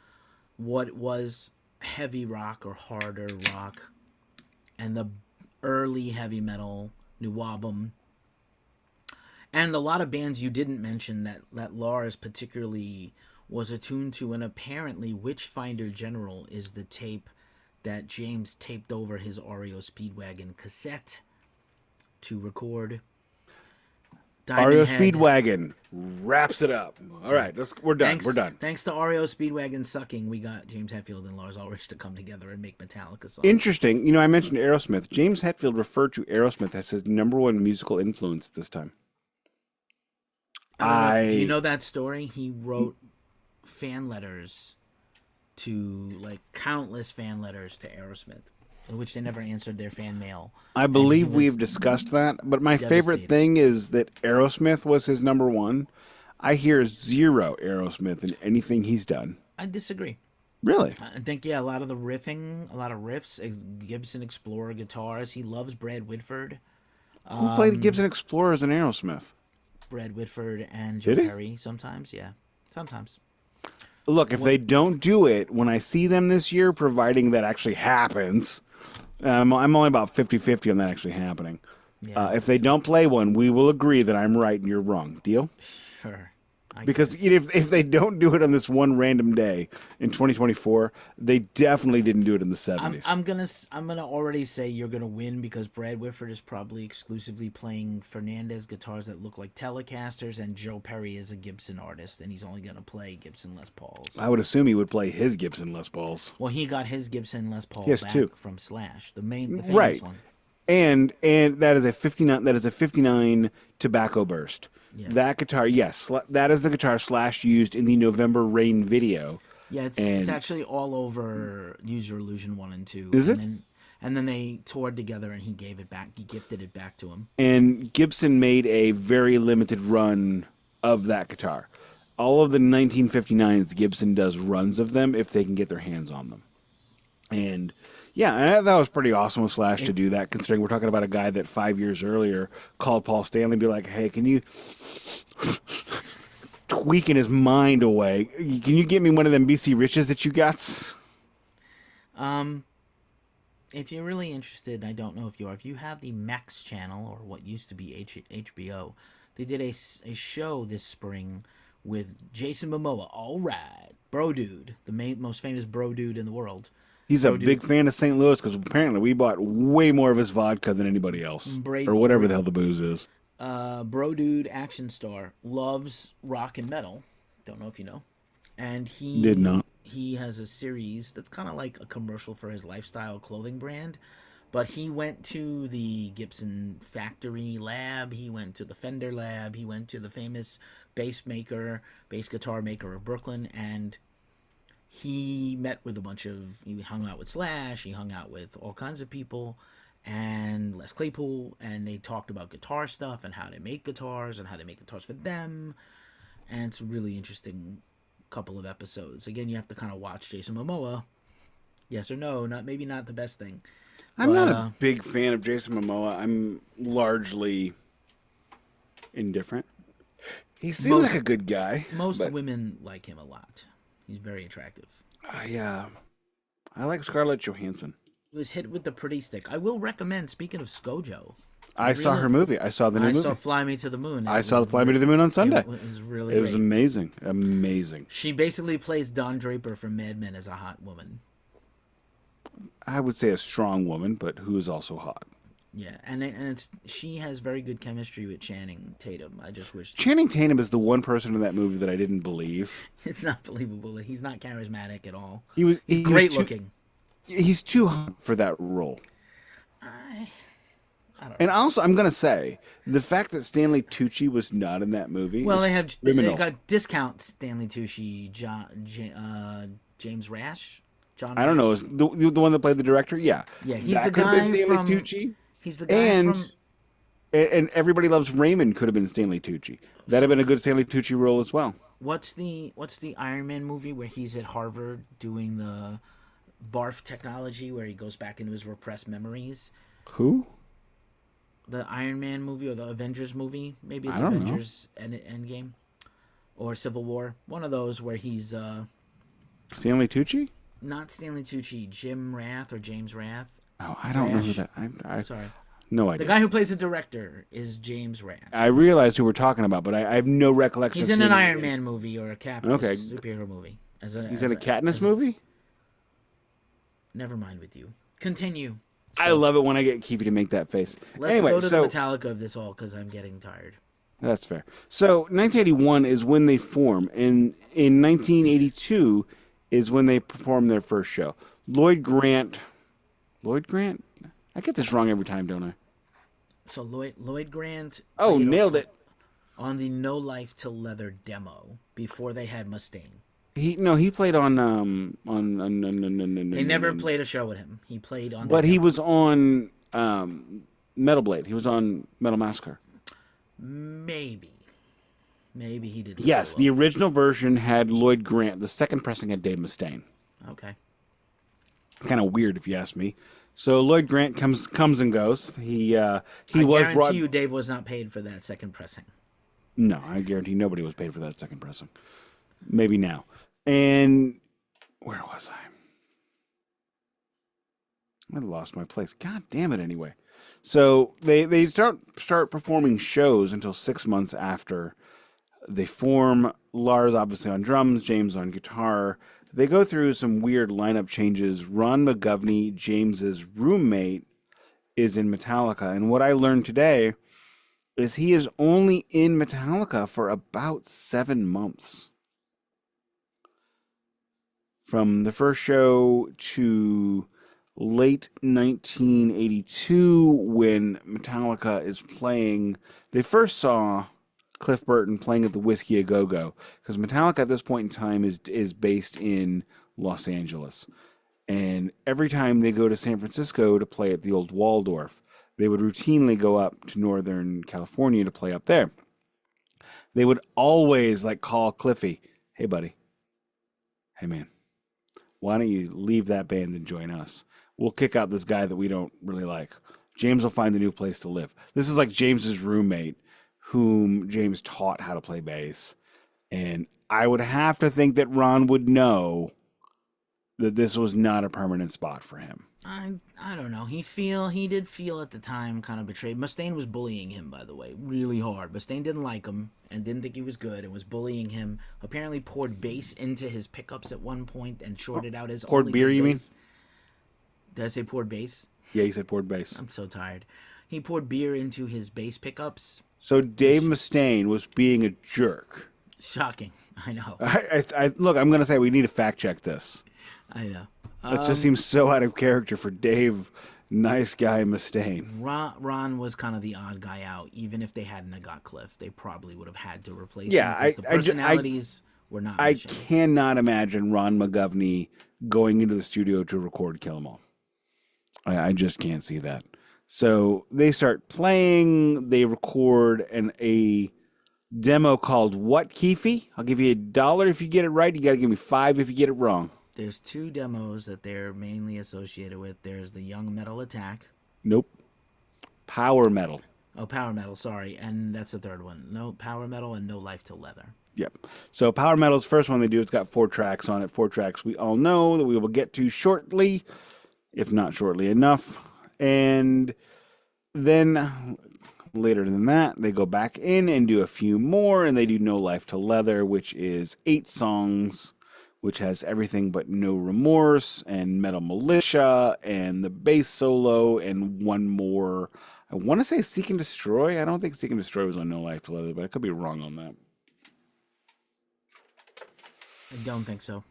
S2: what was heavy rock or harder rock, and the early heavy metal, new album, and a lot of bands you didn't mention that Lars particularly was attuned to, and apparently Witchfinder General is the tape that James taped over his REO Speedwagon cassette to record.
S1: REO Speedwagon wraps it up. All right, we're done. We're done.
S2: Thanks to REO Speedwagon sucking, we got James Hetfield and Lars Ulrich to come together and make Metallica songs.
S1: Interesting. You know, I mentioned Aerosmith. James Hetfield referred to Aerosmith as his number one musical influence at this time.
S2: Do you know that story? He wrote fan letters to, like, countless fan letters to Aerosmith, in which they never answered their fan mail.
S1: I believe we've discussed that, but my favorite thing is that Aerosmith was his number one. I hear zero Aerosmith in anything he's done.
S2: I disagree.
S1: Really?
S2: I think, yeah, a lot of riffs, Gibson Explorer guitars. He loves Brad Whitford.
S1: Who played Gibson Explorers in Aerosmith?
S2: Brad Whitford and Joe Perry sometimes, yeah. Sometimes.
S1: Look, if they don't do it, when I see them this year, providing that actually happens, I'm only about 50-50 on that actually happening. Yeah, if they don't play one, we will agree that I'm right and you're wrong. Deal?
S2: Sure.
S1: Because if they don't do it on this one random day in 2024, they definitely didn't do it in the 70s.
S2: I'm gonna already say you're gonna win because Brad Whitford is probably exclusively playing Fernandez guitars that look like Telecasters, and Joe Perry is a Gibson artist, and he's only gonna play Gibson Les Pauls.
S1: I would assume he would play his Gibson Les Pauls.
S2: Well, he got his Gibson Les Paul back from Slash, the famous one.
S1: And that is a 59. That is a 59 Tobacco Burst. Yeah. That guitar, yes, that is the guitar Slash used in the November Rain video.
S2: Yeah, it's actually all over Use Your Illusion 1 and 2.
S1: Is it?
S2: And then they toured together, and he gave it back. He gifted it back to him.
S1: And Gibson made a very limited run of that guitar. All of the 1959s, Gibson does runs of them if they can get their hands on them. And yeah, that was pretty awesome of Slash to do that, considering we're talking about a guy that 5 years earlier called Paul Stanley and be like, hey, can you tweaking his mind away? Can you get me one of them BC Riches that you got?
S2: If you're really interested, I don't know if you are. If you have the Max channel, or what used to be HBO, they did a show this spring with Jason Momoa. All right, Bro Dude, the most famous Bro Dude in the world.
S1: He's a big fan of St. Louis because apparently we bought way more of his vodka than anybody else. Or whatever the hell the booze is.
S2: Bro Dude, action star, loves rock and metal. Don't know if you know. And he
S1: did not.
S2: He has a series that's kind of like a commercial for his lifestyle clothing brand. But he went to the Gibson factory lab. He went to the Fender lab. He went to the famous bass guitar maker of Brooklyn, and he met with he hung out with Slash, he hung out with all kinds of people, and Les Claypool, and they talked about guitar stuff and how they make guitars and how they make guitars for them. And it's a really interesting couple of episodes. Again, you have to kind of watch Jason Momoa. Yes or no? Maybe not the best thing.
S1: I'm
S2: But
S1: not a big fan of Jason Momoa. I'm largely indifferent. He seems like a good guy,
S2: most
S1: but
S2: women like him a lot. He's very attractive.
S1: I like Scarlett Johansson.
S2: He was hit with the pretty stick. I will recommend. Speaking of ScarJo,
S1: I saw her movie. I saw the new
S2: I
S1: movie.
S2: saw Fly Me to the Moon.
S1: I saw Fly Me to the Moon on Sunday.
S2: It was really
S1: It was
S2: great.
S1: amazing. Amazing.
S2: She basically plays Don Draper from Mad Men as a hot woman.
S1: I would say a strong woman, but who is also hot.
S2: Yeah, and she has very good chemistry with Channing Tatum. I just wish
S1: Channing Tatum is the one person in that movie that I didn't believe.
S2: it's not believable. He's not charismatic at all.
S1: He's
S2: Great
S1: too,
S2: looking.
S1: He's too hot for that role.
S2: I don't know.
S1: And also, I'm gonna say the fact that Stanley Tucci was not in that movie.
S2: Well,
S1: is
S2: they
S1: criminal.
S2: got discount Stanley Tucci, James Rash. John.
S1: I don't know.
S2: Rash?
S1: Is the one that played the director? Yeah.
S2: Yeah, he's
S1: That
S2: the
S1: could have been
S2: guy
S1: Stanley
S2: from.
S1: Tucci.
S2: He's the guy
S1: And
S2: from.
S1: and Everybody Loves Raymond could have been Stanley Tucci. That'd have been a good Stanley Tucci role as well.
S2: What's the Iron Man movie where he's at Harvard doing the barf technology where he goes back into his repressed memories?
S1: Who?
S2: The Iron Man movie or the Avengers movie? Maybe it's
S1: I don't know.
S2: Avengers Endgame or Civil War. One of those where he's
S1: Stanley Tucci?
S2: not Stanley Tucci, Jim Rath or James Rath.
S1: Oh, I don't know who
S2: Rash.
S1: that. I
S2: Sorry,
S1: no
S2: the
S1: idea.
S2: guy who plays the director is James Rath.
S1: I realized who we're talking about, but I have no recollection.
S2: He's
S1: of
S2: in an
S1: seeing
S2: Iron
S1: it.
S2: Man movie or a
S1: Okay.
S2: superhero movie.
S1: He's in a Katniss movie.
S2: Never mind with you. Continue.
S1: I love it when I get Keefy to make that face.
S2: Let's
S1: Anyway,
S2: go to
S1: so
S2: the Metallica of this all because I'm getting tired.
S1: that's fair. So 1981 is when they form, and in 1982 is when they perform their first show. Lloyd Grant. I get this wrong every time, don't I?
S2: So Lloyd Grant.
S1: Oh,
S2: played
S1: nailed it.
S2: on the No Life Till Leather demo before they had Mustaine.
S1: He played on
S2: They never played a show with him. He played on.
S1: But
S2: the
S1: he
S2: demo.
S1: was on Metal Blade. He was on Metal Massacre.
S2: Maybe he did.
S1: Yes,
S2: solo.
S1: the original version had Lloyd Grant. The second pressing had Dave Mustaine.
S2: Okay.
S1: Kind of weird, if you ask me. So Lloyd Grant comes and goes. He
S2: I
S1: was
S2: guarantee
S1: brought.
S2: you, Dave was not paid for that second pressing.
S1: No, I guarantee nobody was paid for that second pressing. Maybe now. And where was I lost my place. God damn it! Anyway, so they start performing shows until 6 months after they form. Lars obviously on drums, James on guitar. They go through some weird lineup changes. Ron McGovney, James's roommate, is in Metallica, and what I learned today is he is only in Metallica for about 7 months. From the first show to late 1982, when Metallica is playing, they first saw Cliff Burton playing at the Whiskey A Go Go, because Metallica at this point in time is based in Los Angeles. And every time they go to San Francisco to play at the old Waldorf, they would routinely go up to Northern California to play up there. They would always call Cliffy, "Hey buddy, hey man, why don't you leave that band and join us? We'll kick out this guy that we don't really like. James will find a new place to live." This is like James's roommate, whom James taught how to play bass. And I would have to think that Ron would know that this was not a permanent spot for him.
S2: I don't know. He did feel at the time kind of betrayed. Mustaine was bullying him, by the way, really hard. Mustaine didn't like him and didn't think he was good and was bullying him. Apparently poured bass into his pickups at one point and shorted out his
S1: Poured
S2: only
S1: beer,
S2: good
S1: you mean?
S2: bass. Did I say poured bass?
S1: Yeah, he said poured bass.
S2: I'm so tired. He poured beer into his bass pickups.
S1: So Dave Mustaine was being a jerk.
S2: Shocking. I know.
S1: Look, I'm going to say we need to fact check this.
S2: I know.
S1: That just seems so out of character for Dave, nice guy Mustaine.
S2: Ron was kind of the odd guy out. Even if they hadn't have got Cliff, they probably would have had to replace
S1: Yeah,
S2: him because the personalities were not
S1: I
S2: matching.
S1: cannot imagine Ron McGovney going into the studio to record Kill 'Em All. I just can't see that. So they start playing. They record a Demo called what, Keefy? I'll give you $1 if you get it right. You got to give me 5 if you get it wrong.
S2: There's two demos that they're mainly associated with. There's the Young Metal Attack.
S1: Nope. Power metal.
S2: Oh, Power Metal, sorry. And that's the third one. No Power Metal and No Life Till Leather.
S1: Yep. So Power Metal's first one they do. It's got 4 tracks on it. 4 tracks we all know that we will get to shortly, if not shortly enough. And then later than that, they go back in and do a few more, and they do No Life to Leather, which is 8 songs, which has everything but No Remorse and Metal Militia and the bass solo and one more. I want to say Seek and Destroy. I don't think Seek and Destroy was on No Life to Leather, but I could be wrong on that.
S2: I don't think so.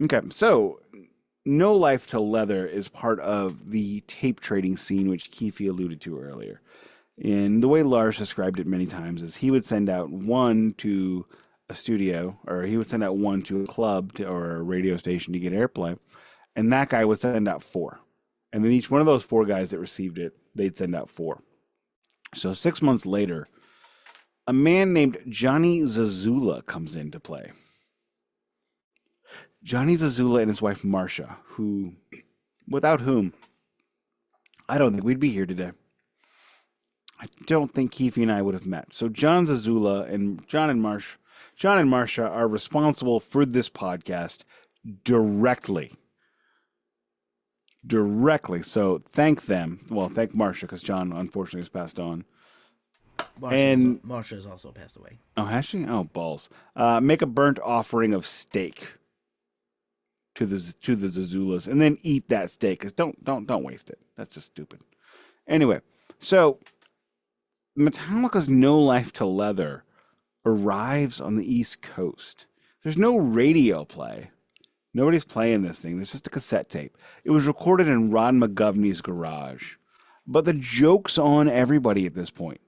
S1: Okay, so No Life to Leather is part of the tape trading scene, which Keefy alluded to earlier. And the way Lars described it many times is he would send out one to a studio, or he would send out one to a club or a radio station to get airplay, and that guy would send out 4. And then each one of those 4 guys that received it, they'd send out 4. So 6 months later, a man named Johnny Zazula comes into play. Johnny Zazula and his wife Marcia, without whom I don't think we'd be here today. I don't think Keefy and I would have met. So John Zazula and John and Marcia are responsible for this podcast directly. So thank them. Well, thank Marcia, because John unfortunately has passed on.
S2: Marcia has also passed away.
S1: Oh, has she? Oh, balls. Make a burnt offering of steak to the Zazulas, and then eat that steak. Cause don't waste it. That's just stupid. Anyway, so Metallica's No Life to Leather arrives on the East Coast. There's no radio play. Nobody's playing this thing. It's just a cassette tape. It was recorded in Ron McGovney's garage. But the joke's on everybody at this point,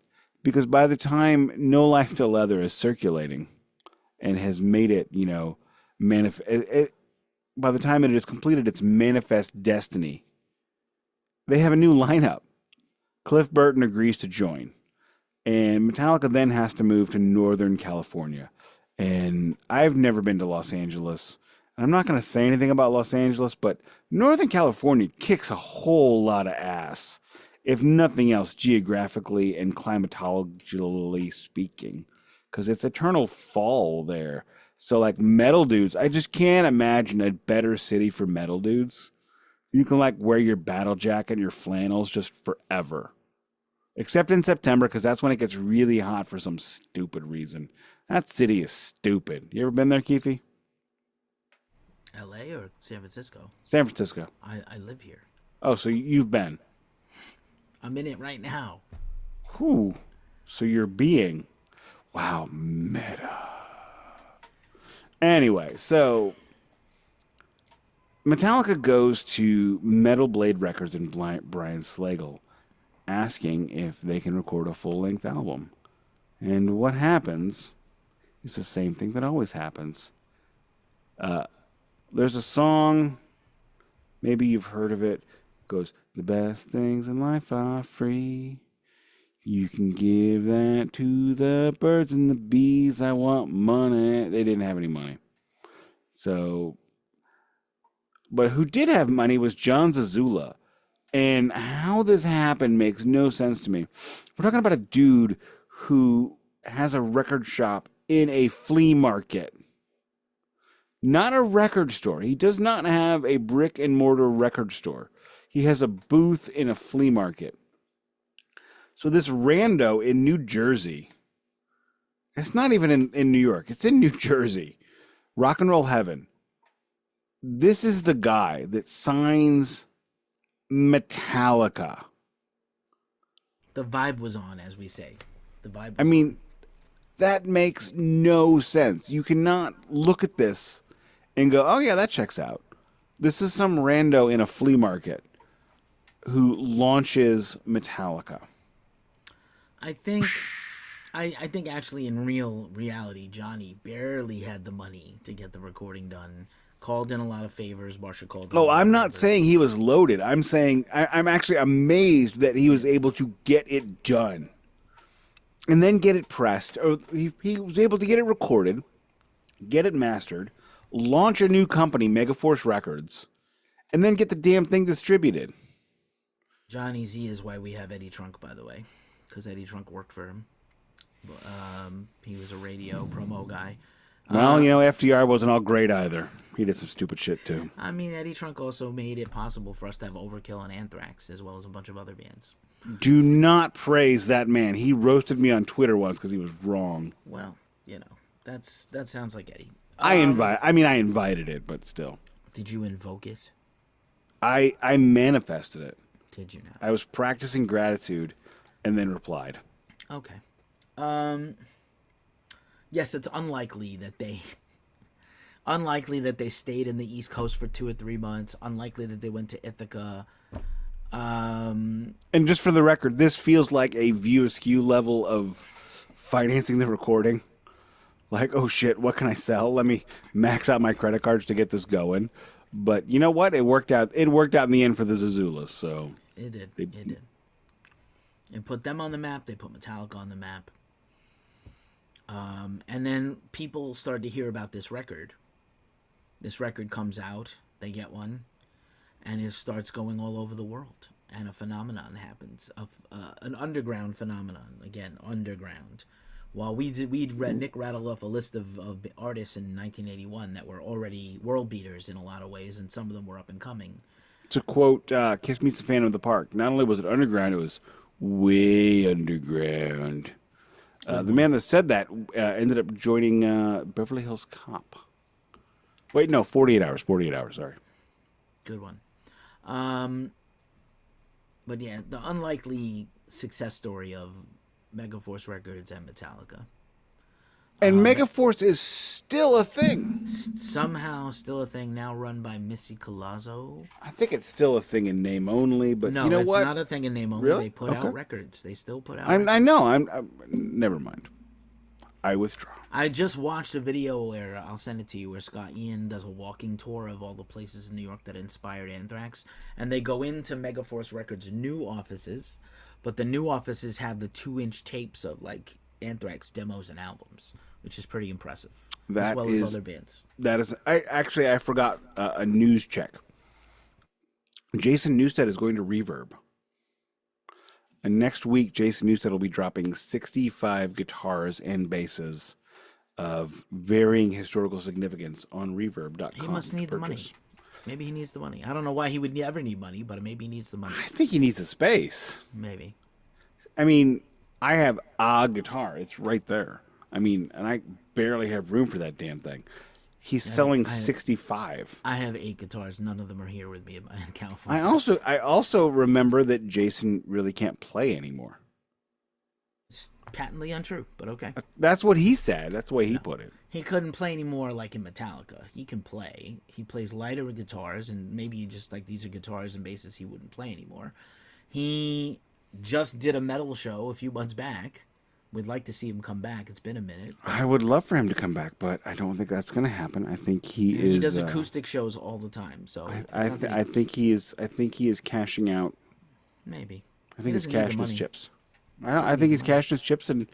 S1: because by the time No Life to Leather is circulating and has made it, by the time it has completed its manifest destiny, they have a new lineup. Cliff Burton agrees to join, and Metallica then has to move to Northern California. And I've never been to Los Angeles, and I'm not going to say anything about Los Angeles, but Northern California kicks a whole lot of ass, if nothing else, geographically and climatologically speaking, because it's eternal fall there. So, like, metal dudes, I just can't imagine a better city for metal dudes. You can, like, wear your battle jacket and your flannels just forever. Except in September, because that's when it gets really hot for some stupid reason. That city is stupid. You ever been there, Keefy?
S2: L.A. or San Francisco?
S1: San Francisco.
S2: I live here.
S1: Oh, so you've been.
S2: I'm in it right now.
S1: Whew. So you're being. Wow, meta. Anyway, so Metallica goes to Metal Blade Records and Brian Slagle asking if they can record a full-length album. And what happens is the same thing that always happens. There's a song, maybe you've heard of it, goes, "The best things in life are free. You can give that to the birds and the bees. I want money." They didn't have any money. So, but who did have money was John Zazula. And how this happened makes no sense to me. We're talking about a dude who has a record shop in a flea market. Not a record store. He does not have a brick and mortar record store. He has a booth in a flea market. So this rando in New Jersey, it's not even in New York, it's in New Jersey, rock and roll heaven. This is the guy that signs Metallica.
S2: The vibe was on, as we say. The vibe was
S1: I mean, that makes no sense. You cannot look at this and go, oh yeah, that checks out. This is some rando in a flea market who launches Metallica.
S2: I think actually in reality, Johnny barely had the money to get the recording done. Called in a lot of favors. Marcia called in.
S1: Oh, I'm not saying he was loaded. I'm saying I'm actually amazed that he was able to get it done. and then get it pressed. Or he was able to get it recorded, get it mastered, launch a new company, Megaforce Records, and then get the damn thing distributed.
S2: Johnny Z is why we have Eddie Trunk, by the way, because Eddie Trunk worked for him. He was a radio promo guy.
S1: Well, FDR wasn't all great either. He did some stupid shit too.
S2: I mean, Eddie Trunk also made it possible for us to have Overkill and Anthrax, as well as a bunch of other bands.
S1: Do not praise that man. He roasted me on Twitter once because he was wrong.
S2: Well, that sounds like Eddie.
S1: I invited it, but still.
S2: Did you invoke it?
S1: I manifested it.
S2: Did you not?
S1: I was practicing gratitude and then replied.
S2: Okay. Yes, it's unlikely that they stayed in the East Coast for 2 or 3 months. Unlikely that they went to Ithaca.
S1: And just for the record, this feels like a View Askew level of financing the recording. Like, oh shit, what can I sell? Let me max out my credit cards to get this going. But you know what? It worked out. It worked out in the end for the Zazulas. So
S2: it did. It did. It put them on the map. They put Metallica on the map. And then people started to hear about this record. This record comes out. They get one. And it starts going all over the world. And a phenomenon happens. An underground phenomenon. Again, underground. While Nick rattled off a list of artists in 1981 that were already world beaters in a lot of ways, and some of them were up and coming.
S1: To quote Kiss Meets the Phantom of the Park, not only was it underground, it was way underground. The man that said that ended up joining Beverly Hills Cop. Wait, no, 48 Hours. 48 Hours, sorry.
S2: Good one. But yeah, the unlikely success story of Megaforce Records and Metallica.
S1: And Megaforce is still a thing.
S2: Somehow still a thing, now run by Missy Colazzo.
S1: I think it's still a thing in name only, but
S2: no,
S1: you know what?
S2: it's not a thing in name only.
S1: Really?
S2: They put out records. They still put out
S1: I know. I'm never mind. I withdraw.
S2: I just watched a video where, I'll send it to you, where Scott Ian does a walking tour of all the places in New York that inspired Anthrax. And they go into Megaforce Records' new offices, but the new offices have the 2-inch tapes of, like, Anthrax demos and albums, which is pretty impressive. As well as other bands.
S1: That is... I forgot a news check. Jason Newstead is going to Reverb. And next week, Jason Newstead will be dropping 65 guitars and basses of varying historical significance on Reverb.com.
S2: He must need the money. Maybe he needs the money. I don't know why he would ever need money, but maybe he needs the money.
S1: I think he needs the space.
S2: Maybe.
S1: I mean, I have a guitar. It's right there. I mean, and I barely have room for that damn thing. He's selling 65.
S2: I have 8 guitars. None of them are here with me in California.
S1: I also remember that Jason really can't play anymore.
S2: It's patently untrue, but okay.
S1: That's what he said. That's the way he put it.
S2: He couldn't play anymore like in Metallica. He can play. He plays lighter guitars, and maybe just like these are guitars and basses he wouldn't play anymore. He just did a metal show a few months back. We'd like to see him come back. It's been a minute.
S1: I would love for him to come back, but I don't think that's going to happen. I think he
S2: does acoustic shows all the time, so
S1: I think he is. I think he is cashing out.
S2: Maybe.
S1: I think he's cashing his chips. I think he's cashing his chips and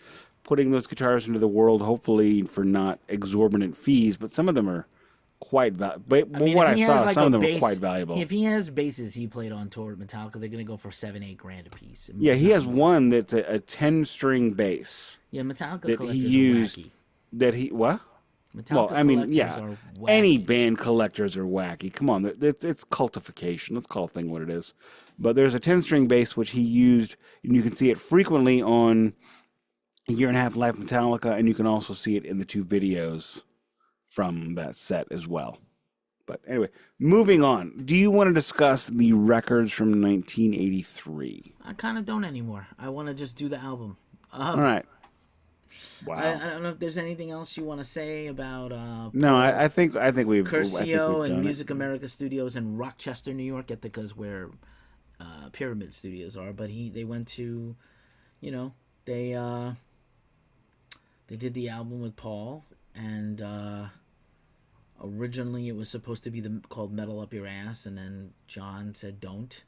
S1: putting those guitars into the world, hopefully for not exorbitant fees, but some of them are quite valuable. But what I saw, some of them are quite valuable.
S2: If he has basses he played on tour with Metallica, they're going to go for $7-8 grand a piece.
S1: Yeah, he has one that's a 10-string bass.
S2: Yeah, Metallica
S1: that
S2: collectors
S1: he used.
S2: are wacky.
S1: That he what?
S2: Metallica
S1: well, I mean,
S2: collectors
S1: yeah.
S2: are wacky.
S1: Any band collectors are wacky. Come on, it's cultification. Let's call a thing what it is. But there's a 10-string bass which he used, and you can see it frequently on A Year and a Half Live Metallica, and you can also see it in the 2 videos from that set as well. But anyway, moving on. Do you want to discuss the records from 1983?
S2: I kind of don't anymore. I want to just do the album.
S1: All right. Wow.
S2: I don't know if there's anything else you want to say about.
S1: No, I think we've.
S2: Curcio and Music America Studios in Rochester, New York, because where Pyramid Studios are. But they went to, they did the album with Paul, and originally it was supposed to be called Metal Up Your Ass, and then John said don't.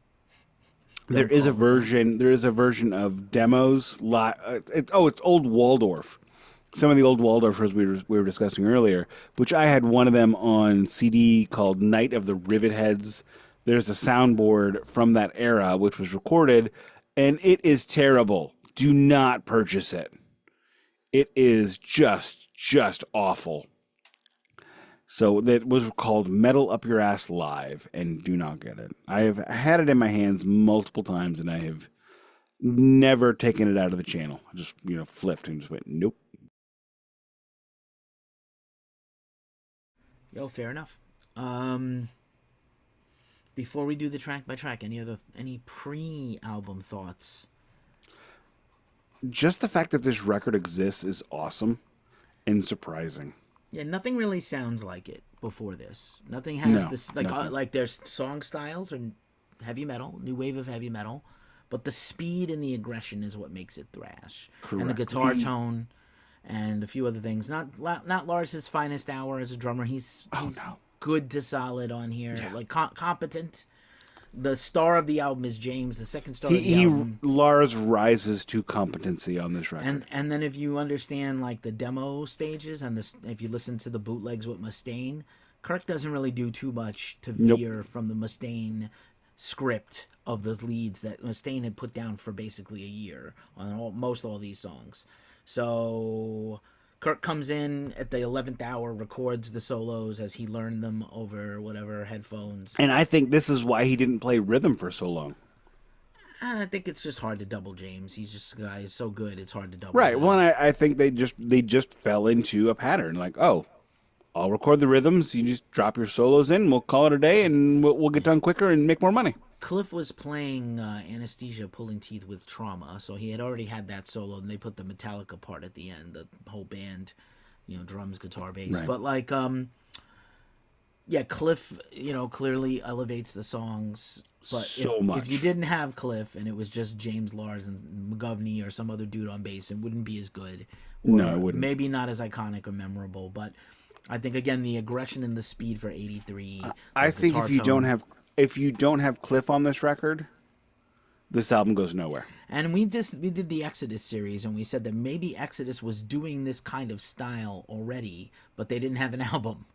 S2: Don't call it that.
S1: There is a version of demos. It's old Waldorf. Some of the old Waldorfers we were discussing earlier, which I had one of them on CD called Night of the Rivet Heads. There's a soundboard from that era which was recorded, and it is terrible. Do not purchase it. It is just awful. So that was called Metal Up Your Ass Live, and do not get it. I have had it in my hands multiple times, and I have never taken it out of the channel. I just flipped and just went nope.
S2: Yo, fair enough. Before we do the track by track, any pre-album thoughts?
S1: Just the fact that this record exists is awesome and surprising.
S2: Yeah, nothing really sounds like it before this. Nothing has
S1: No,
S2: this
S1: nothing.
S2: like there's song styles or heavy metal, new wave of heavy metal, but the speed and the aggression is what makes it thrash, and the
S1: Correct.
S2: guitar tone, and a few other things. Not Lars's finest hour as a drummer.
S1: Oh
S2: He's
S1: no.
S2: good to solid on here,
S1: Yeah.
S2: like competent. The star of the album is James. The second star
S1: He
S2: of the
S1: he
S2: album.
S1: Lars rises to competency on this
S2: And
S1: record.
S2: and then if you understand like the demo stages and if you listen to the bootlegs with Mustaine, Kirk doesn't really do too much to
S1: Nope.
S2: veer from the Mustaine script of the leads that Mustaine had put down for basically a year on most all these songs. So Kirk comes in at the 11th hour, records the solos as he learned them over whatever headphones.
S1: And I think this is why he didn't play rhythm for so long.
S2: I think it's just hard to double James. He's just a guy who's so good, it's hard to double
S1: Right. Well,
S2: him.
S1: and I think they just fell into a pattern. Like, oh, I'll record the rhythms. You just drop your solos in. We'll call it a day, and we'll get done quicker and make more money.
S2: Cliff was playing Anesthesia Pulling Teeth with Trauma, so he had already had that solo, and they put the Metallica part at the end, the whole band, drums, guitar, bass.
S1: Right.
S2: But yeah, Cliff, clearly elevates the songs. But
S1: So
S2: if you
S1: much.
S2: didn't have Cliff and it was just James Lars and McGovney or some other dude on bass, it wouldn't be as good,
S1: No,
S2: or
S1: it wouldn't.
S2: maybe not as iconic or memorable. But I think again the aggression and the speed for '83,
S1: I
S2: the
S1: think
S2: guitar
S1: if
S2: tone.
S1: you don't have Cliff on this record, this album goes nowhere.
S2: And we did the Exodus series, and we said that maybe Exodus was doing this kind of style already, but they didn't have an album,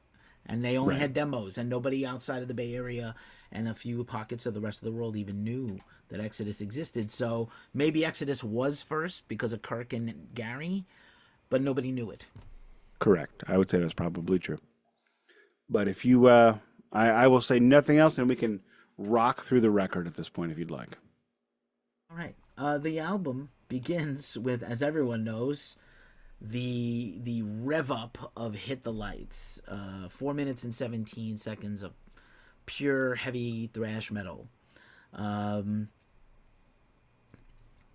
S2: and they only
S1: Right.
S2: had demos, and nobody outside of the Bay Area and a few pockets of the rest of the world even knew that Exodus existed. So maybe Exodus was first because of Kirk and Gary, but nobody knew it.
S1: Correct. I would say that's probably true. But if you, I will say nothing else, and we can rock through the record at this point if you'd like.
S2: All right. The album begins with, as everyone knows, the rev up of Hit the Lights. 4 minutes and 17 seconds of pure heavy thrash metal.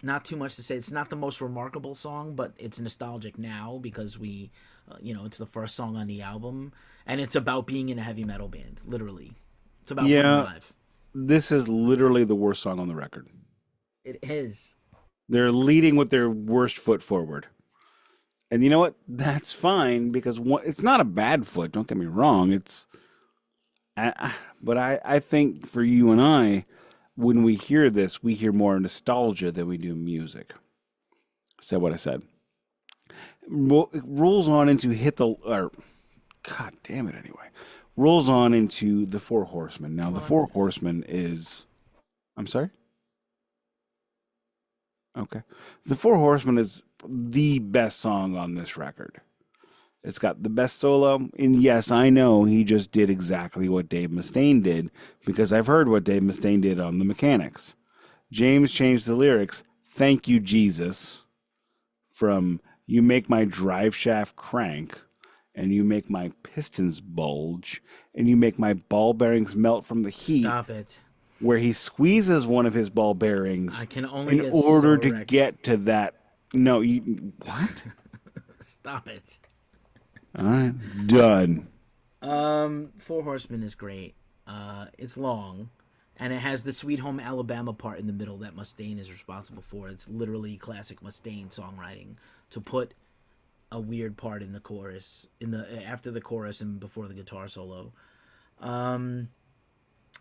S2: Not too much to say. It's not the most remarkable song, but it's nostalgic now because it's the first song on the album, and it's about being in a heavy metal band. Literally, it's about playing
S1: Yeah,
S2: live.
S1: this is literally the worst song on the record.
S2: It is.
S1: They're leading with their worst foot forward. And you know what? That's fine because it's not a bad foot. Don't get me wrong. But I think for you and I, when we hear this, we hear more nostalgia than we do music. Said what I said. Rolls on into God damn it anyway. Rolls on into the Four Horsemen. Now, the Four Horsemen is. I'm sorry? Okay. The Four Horsemen is the best song on this record. It's got the best solo. And yes, I know he just did exactly what Dave Mustaine did because I've heard what Dave Mustaine did on the Mechanics. James changed the lyrics, "Thank you, Jesus," from "You make my drive shaft crank," and "You make my pistons bulge," and "You make my ball bearings melt from the heat,"
S2: Stop it.
S1: where he squeezes one of his ball bearings
S2: I can only
S1: in
S2: get
S1: order
S2: so
S1: to
S2: erect.
S1: get to that. No, what?
S2: Stop it.
S1: All right, done.
S2: Four Horsemen is great. It's long, and it has the Sweet Home Alabama part in the middle that Mustaine is responsible for. It's literally classic Mustaine songwriting to put a weird part in the chorus, after the chorus and before the guitar solo.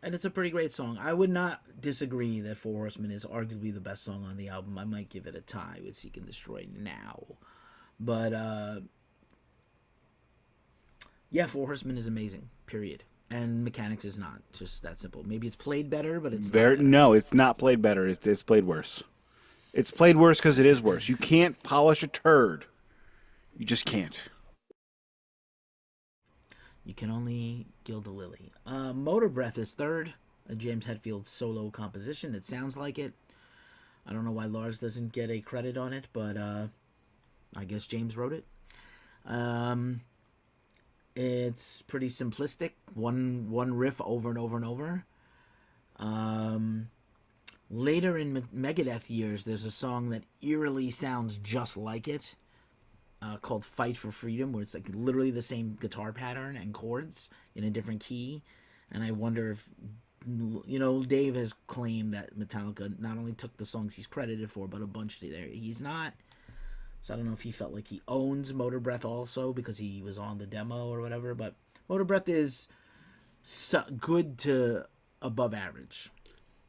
S2: And it's a pretty great song. I would not disagree that Four Horsemen is arguably the best song on the album. I might give it a tie with Seek and Destroy now. But, yeah, Four Horsemen is amazing, period. And Mechanics is not. Just that simple. Maybe it's played better, but it's not better.
S1: No, it's not played better. It's played worse. It's played worse because it is worse. You can't polish a turd. You just can't.
S2: You can only gild a lily. Motor Breath is third. A James Hetfield solo composition. It sounds like it. I don't know why Lars doesn't get a credit on it, but I guess James wrote it. It's pretty simplistic. One riff over and over and over. Later in Megadeth years, there's a song that eerily sounds just like it, called Fight for Freedom, where it's like literally the same guitar pattern and chords in a different key. And I wonder if, Dave has claimed that Metallica not only took the songs he's credited for, but a bunch there he's not. So I don't know if he felt like he owns Motor Breath also because he was on the demo or whatever. But Motor Breath is good to above average.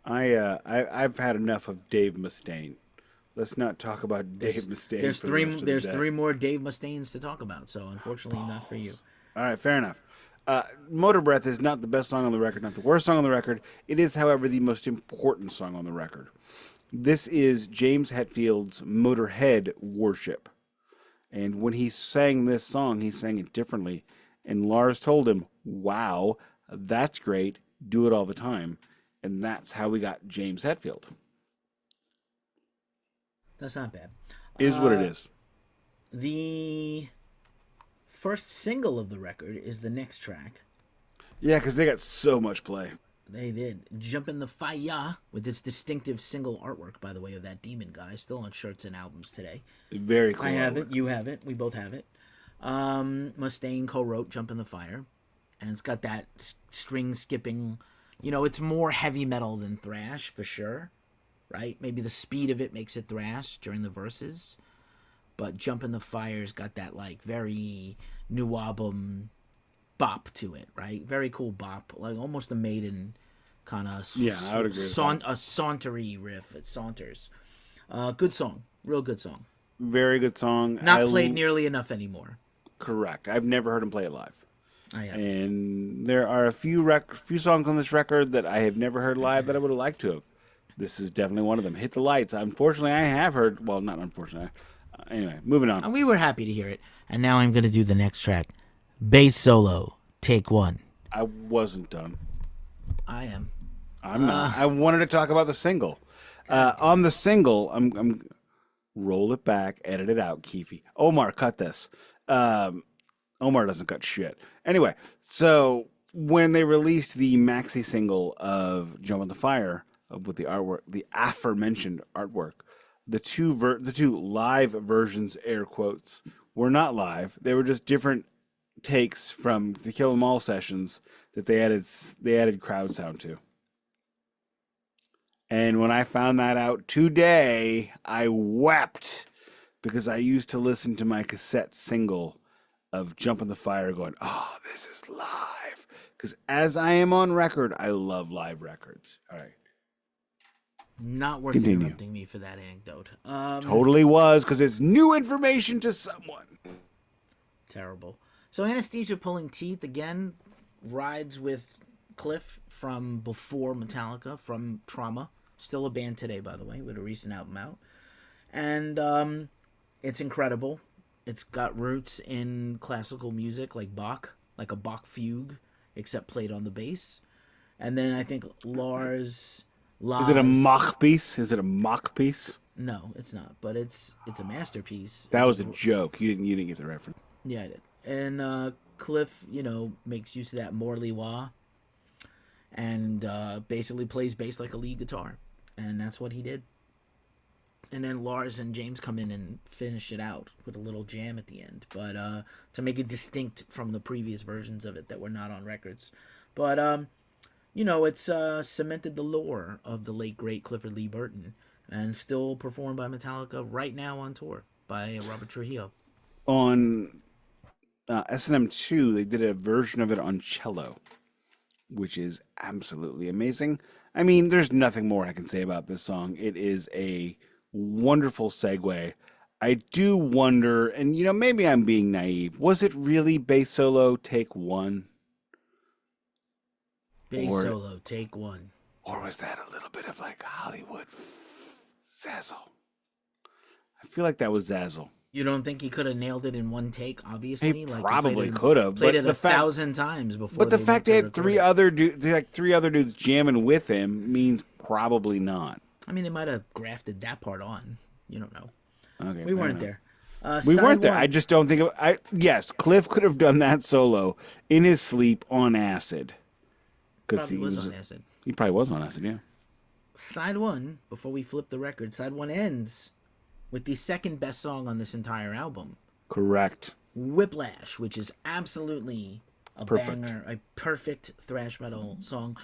S1: I've had enough of Dave Mustaine. Let's not talk about Dave Mustaine.
S2: There's three more Dave Mustaines to talk about, so unfortunately not for you.
S1: All right, fair enough. Motor Breath is not the best song on the record, not the worst song on the record. It is, however, the most important song on the record. This is James Hetfield's Motorhead Worship. And when he sang this song, he sang it differently. And Lars told him, wow, that's great. Do it all the time. And that's how we got James Hetfield.
S2: That's not bad.
S1: Is what it is.
S2: The first single of the record is the next track.
S1: Yeah, because they got so much play.
S2: They did. Jump in the Fire, with its distinctive single artwork, by the way, of that demon guy. Still on shirts and albums today.
S1: Very cool.
S2: I have it. You have it. We both have it. Mustaine co-wrote Jump in the Fire. And it's got that string skipping. It's more heavy metal than thrash, for sure. Right? Maybe the speed of it makes it thrash during the verses. But Jump in the Fire's got that, like, very new album bop to it, right? Very cool bop. Like, almost a Maiden kind of...
S1: Yeah, I would agree with that.
S2: A sauntery riff. It saunters. Good song. Real good song.
S1: Very good song.
S2: Not played nearly enough anymore.
S1: Correct. I've never heard him play it live.
S2: I have.
S1: And there are a few songs on this record that I have never heard live that I would have liked to have. This is definitely one of them. Hit the Lights. Unfortunately, I have heard... Well, not unfortunately. Anyway, moving on.
S2: And we were happy to hear it. And now I'm going to do the next track. Bass solo. Take one.
S1: I wasn't done.
S2: I am.
S1: I'm not. I wanted to talk about the single. On the single, I'm roll it back, edit it out, Keefy. Omar, cut this. Omar doesn't cut shit. Anyway, so when they released the maxi single of Jump in the Fire with the artwork, the aforementioned artwork, the two live versions, air quotes, were not live. They were just different takes from the Kill 'Em All sessions that they added crowd sound to. And when I found that out today, I wept because I used to listen to my cassette single of Jump in the Fire going, oh, this is live. Because as I am on record, I love live records. All right.
S2: Not worth interrupting me for that anecdote.
S1: Totally was, because it's new information to someone.
S2: Terrible. So Anesthesia Pulling Teeth, again, rides with Cliff from before Metallica, from Trauma. Still a band today, by the way, with a recent album out. And it's incredible. It's got roots in classical music, like Bach, like a Bach fugue, except played on the bass. And then I think Lars...
S1: Is it a mock piece?
S2: No, it's not. But it's a masterpiece.
S1: That was a joke. You didn't get the reference.
S2: Yeah, I did. And Cliff, makes use of that Morley wah, and basically plays bass like a lead guitar, and that's what he did. And then Lars and James come in and finish it out with a little jam at the end, but to make it distinct from the previous versions of it that were not on records. But it's cemented the lore of the late great Clifford Lee Burton, and still performed by Metallica right now on tour by Robert Trujillo.
S1: On S&M 2, they did a version of it on cello, which is absolutely amazing. I mean, there's nothing more I can say about this song. It is a wonderful segue. I do wonder, and maybe I'm being naive. Was it really bass solo take one,
S2: Bass
S1: or
S2: solo, take one.
S1: or was that a little bit of like Hollywood zazzle? I feel like that was zazzle.
S2: You don't think he could have nailed it in one take?
S1: He
S2: Obviously, like
S1: probably could have,
S2: played
S1: but
S2: it
S1: the
S2: a
S1: fact,
S2: thousand times before.
S1: but the
S2: They went
S1: fact
S2: to
S1: they had
S2: record
S1: three
S2: it.
S1: other like three other dudes jamming with him means probably not.
S2: I mean, they might have grafted that part on. You don't know.
S1: Okay,
S2: We
S1: fair
S2: weren't
S1: enough.
S2: there.
S1: We
S2: Side
S1: weren't there.
S2: one.
S1: I just don't think yes, Cliff could have done that solo in his sleep on acid. Because
S2: Probably was on acid.
S1: he probably was on acid, yeah.
S2: Side one, before we flip the record, side one ends with the second best song on this entire album,
S1: Correct.
S2: Whiplash, which is absolutely a
S1: Perfect.
S2: banger, a perfect thrash metal song.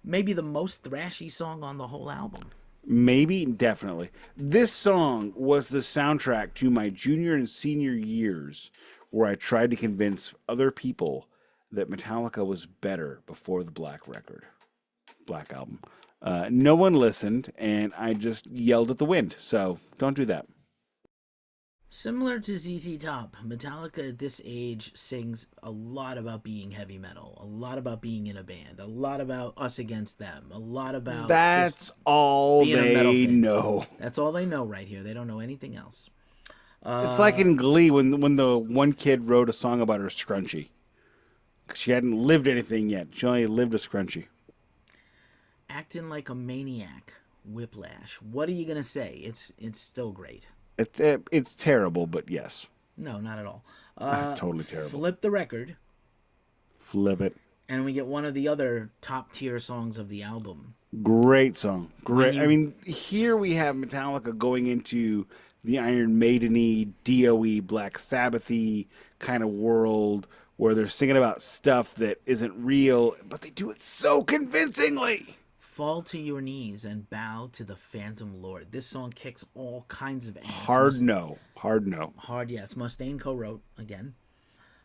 S2: Maybe the most thrashy song on the whole album.
S1: Maybe, definitely. This song was the soundtrack to my junior and senior years where I tried to convince other people that Metallica was better before the Black album. No one listened, and I just yelled at the wind. So don't do that.
S2: Similar to ZZ Top, Metallica at this age sings a lot about being heavy metal, a lot about being in a band, a lot about us against them, a lot about
S1: That's all
S2: being a metal
S1: they
S2: fan.
S1: know.
S2: That's all they know right here. They don't know anything else.
S1: It's like in Glee when the one kid wrote a song about her scrunchie. She hadn't lived anything yet. She only lived a scrunchie.
S2: Acting like a maniac, Whiplash. What are you gonna say? It's still great.
S1: It's terrible, but yes.
S2: No, not at all.
S1: Totally terrible.
S2: Flip the record,
S1: Flip it.
S2: and we get one of the other top tier songs of the album.
S1: Great song. Great.
S2: you-
S1: I mean, here we have Metallica going into the Iron Maiden-y, DOE, Black Sabbath-y kind of world where they're singing about stuff that isn't real, but they do it so convincingly.
S2: Fall to your knees and bow to the Phantom Lord. This song kicks all kinds of ass.
S1: Hard no. Hard no.
S2: Hard, yes. Mustaine co-wrote again.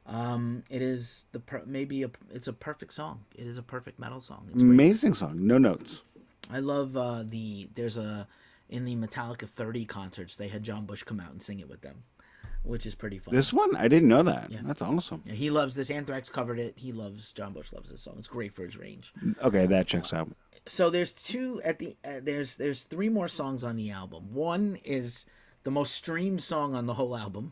S2: It is it's a perfect song. It is a perfect metal song. It's great.
S1: Amazing song. No notes.
S2: I love in the Metallica 30 concerts they had John Bush come out and sing it with them, which is pretty fun.
S1: This one, I didn't know that.
S2: Yeah.
S1: That's awesome.
S2: Yeah, he loves this. Anthrax covered it. John Bush loves this song. It's great for his range.
S1: Okay, that checks out.
S2: So there's there's three more songs on the album. One is the most streamed song on the whole album,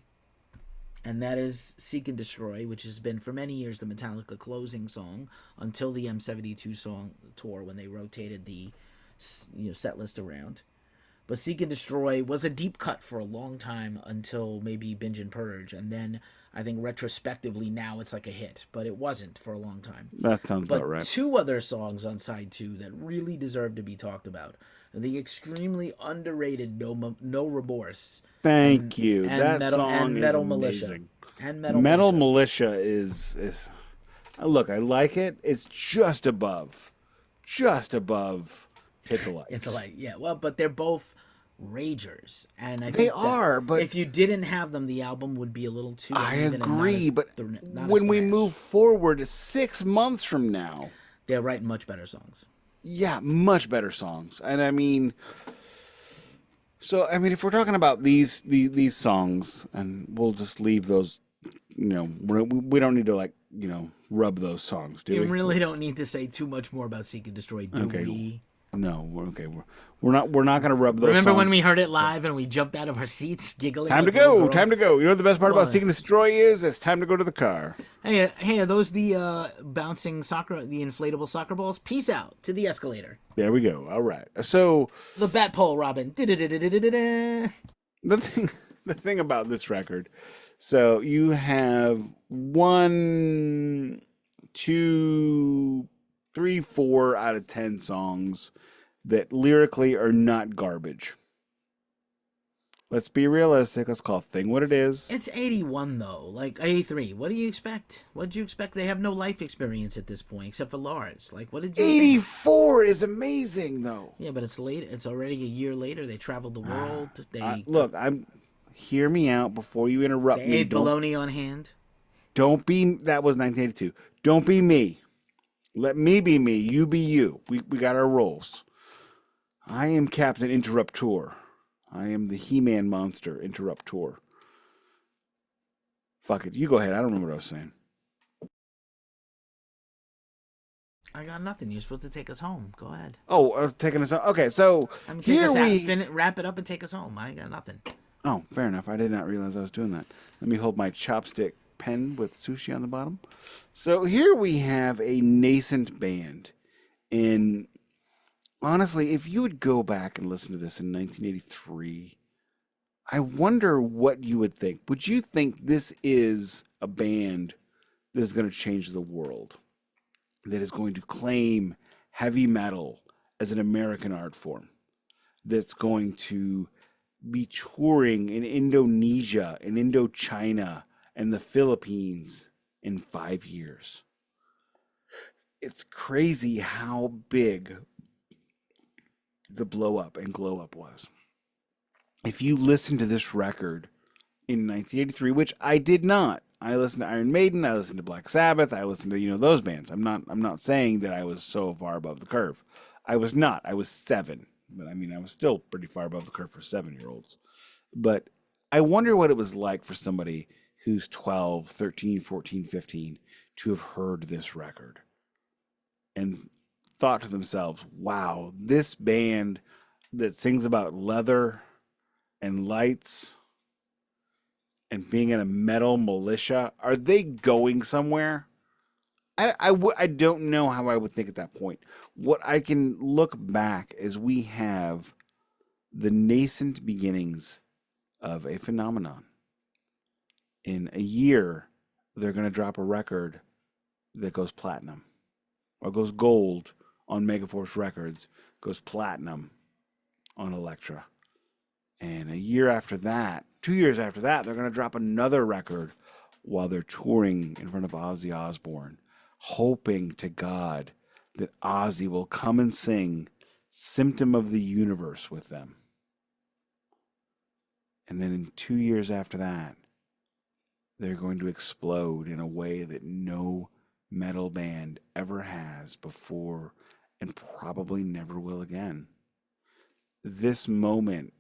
S2: and that is Seek and Destroy, which has been for many years the Metallica closing song until the M72 song tour when they rotated the set list around. But Seek and Destroy was a deep cut for a long time until maybe Binge and Purge, and then I think retrospectively now it's like a hit, but it wasn't for a long time.
S1: That sounds
S2: But
S1: about right.
S2: two other songs on side two that really deserve to be talked about: the extremely underrated No Remorse.
S1: Thank you.
S2: and
S1: That
S2: Metal,
S1: song
S2: and Metal
S1: is
S2: Militia.
S1: amazing.
S2: And Metal
S1: Militia
S2: Militia.
S1: is look, I like it. It's just above Hit the Lights.
S2: It's a light, yeah. Well, but they're both ragers, and I think
S1: They
S2: that
S1: are, but
S2: if you didn't have them, the album would be a little too.
S1: I
S2: uneven and not
S1: agree,
S2: as
S1: but
S2: not as
S1: when we
S2: thrash.
S1: move forward 6 months from now,
S2: they're writing much better songs.
S1: yeah, much better songs. And I mean, if we're talking about these songs, and we'll just leave those, we don't need to rub those songs, do
S2: You
S1: we?
S2: really don't need to say too much more about Seek and Destroy, do
S1: Okay.
S2: we?
S1: No, we're okay. We're not going to rub those.
S2: Remember when
S1: songs.
S2: we heard it live and we jumped out of our seats giggling?
S1: Time to
S2: like little
S1: go.
S2: girls?
S1: Time to go. You know what the best part about
S2: What?
S1: Seek and Destroy is? It's time to go to the car.
S2: Hey, are those the bouncing the inflatable soccer balls? Peace out to the escalator.
S1: There we go. All right. So
S2: The bat pole, Robin. Da-da-da-da-da-da-da.
S1: the thing about this record, so you have 1, 2, 3, 4 out of 10 songs that lyrically are not garbage. Let's be realistic. Let's call Thing what it is.
S2: It's 81 though, like 83. What do you expect? What did you expect? They have no life experience at this point except for Lars. Like, what did you?
S1: 84 is amazing, though.
S2: Yeah, but it's late. It's already a year later. They traveled the world. They
S1: Look, hear me out before you interrupt
S2: they
S1: me.
S2: ate bologna on hand.
S1: That was 1982. Don't be me. Let me be me, you be you. We got our roles. I am Captain Interruptor. I am the He-Man monster Interruptor. Fuck it. You go ahead. I don't remember what I was saying.
S2: I got nothing. You're supposed to take us home. Go ahead.
S1: Oh, taking us. Okay, so
S2: I mean, take
S1: here
S2: us out.
S1: we.
S2: Wrap it up and take us home. I ain't got nothing.
S1: Oh, fair enough. I did not realize I was doing that. Let me hold my chopstick pen with sushi on the bottom. So here we have a nascent band. And honestly, if you would go back and listen to this in 1983, I wonder what you would think. Would you think this is a band that is going to change the world? That is going to claim heavy metal as an American art form? That's going to be touring in Indonesia and Indochina and the Philippines in 5 years? It's crazy how big the blow up and glow up was. If you listen to this record in 1983, which I did not, I listened to Iron Maiden, I listened to Black Sabbath, I listened to those bands. I'm not saying that I was so far above the curve. I was not. I was 7, but I mean I was still pretty far above the curve for 7-year-olds. But I wonder what it was like for somebody who's 12, 13, 14, 15 to have heard this record and thought to themselves, wow, this band that sings about leather and lights and being in a metal militia, are they going somewhere? I don't know how I would think at that point. What I can look back is we have the nascent beginnings of a phenomenon. In a year, they're going to drop a record that goes platinum or goes gold on Megaforce Records, goes platinum on Elektra. And a year after that, 2 years after that, they're going to drop another record while they're touring in front of Ozzy Osbourne, hoping to God that Ozzy will come and sing Symptom of the Universe with them. And then in 2 years after that, they're going to explode in a way that no metal band ever has before and probably never will again. This moment,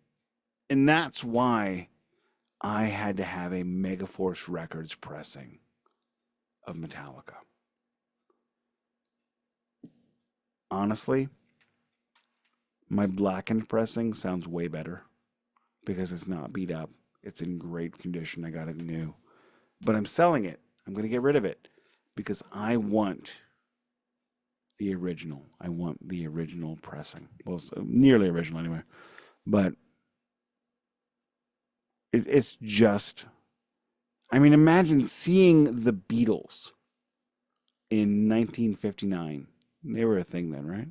S1: and that's why I had to have a Megaforce Records pressing of Metallica. Honestly, my blackened pressing sounds way better because it's not beat up. It's in great condition. I got it new. But I'm selling it. I'm going to get rid of it because I want the original. I want the original pressing. Well, nearly original anyway. But it's just, I mean, imagine seeing the Beatles in 1959. They were a thing then, right?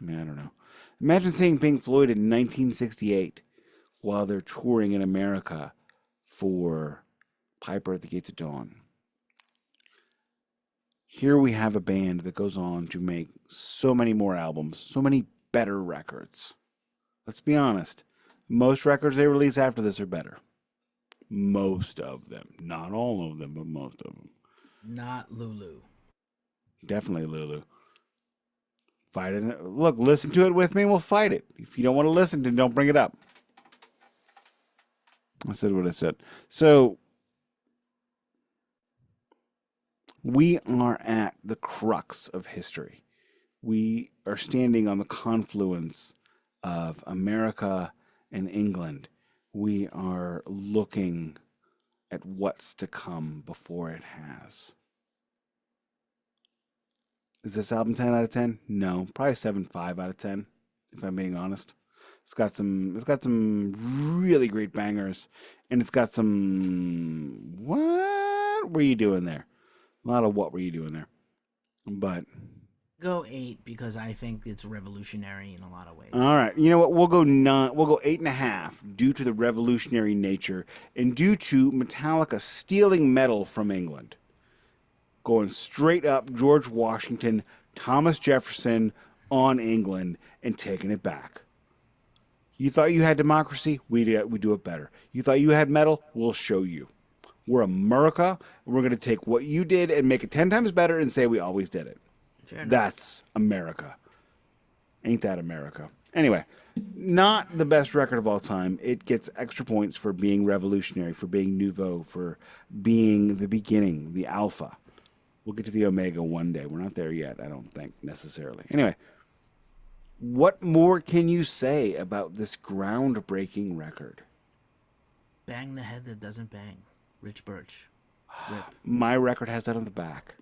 S1: I mean, I don't know. Imagine seeing Pink Floyd in 1968 while they're touring in America for Piper at the Gates of Dawn. Here we have a band that goes on to make so many more albums, so many better records. Let's be honest. Most records they release after this are better. Most of them. Not all of them, but most of them.
S2: Not Lulu.
S1: Definitely Lulu. Fight it. Look, listen to it with me and we'll fight it. If you don't want to listen, then don't bring it up. I said what I said. So, we are at the crux of history. We are standing on the confluence of America and England. We are looking at what's to come before it has. Is this album 10 out of 10? No, probably 7.5 out of 10, if I'm being honest. It's got some really great bangers, and it's got some what were you doing there? A lot of what were you doing there? But
S2: Go 8 because I think it's revolutionary in a lot of ways.
S1: all right, you know what? We'll go 8.5 due to the revolutionary nature and due to Metallica stealing metal from England, going straight up George Washington, Thomas Jefferson on England and taking it back. You thought you had democracy? We do it better. You thought you had metal? We'll show you. We're America. And we're going to take what you did and make it 10 times better and say we always did it.
S2: Fair enough.
S1: That's America. Ain't that America? Anyway, not the best record of all time. It gets extra points for being revolutionary, for being nouveau, for being the beginning, the alpha. We'll get to the omega one day. We're not there yet, I don't think, necessarily. Anyway, what more can you say about this groundbreaking record?
S2: Bang the head that doesn't bang. Rich Birch. Rip.
S1: My record has that on the back.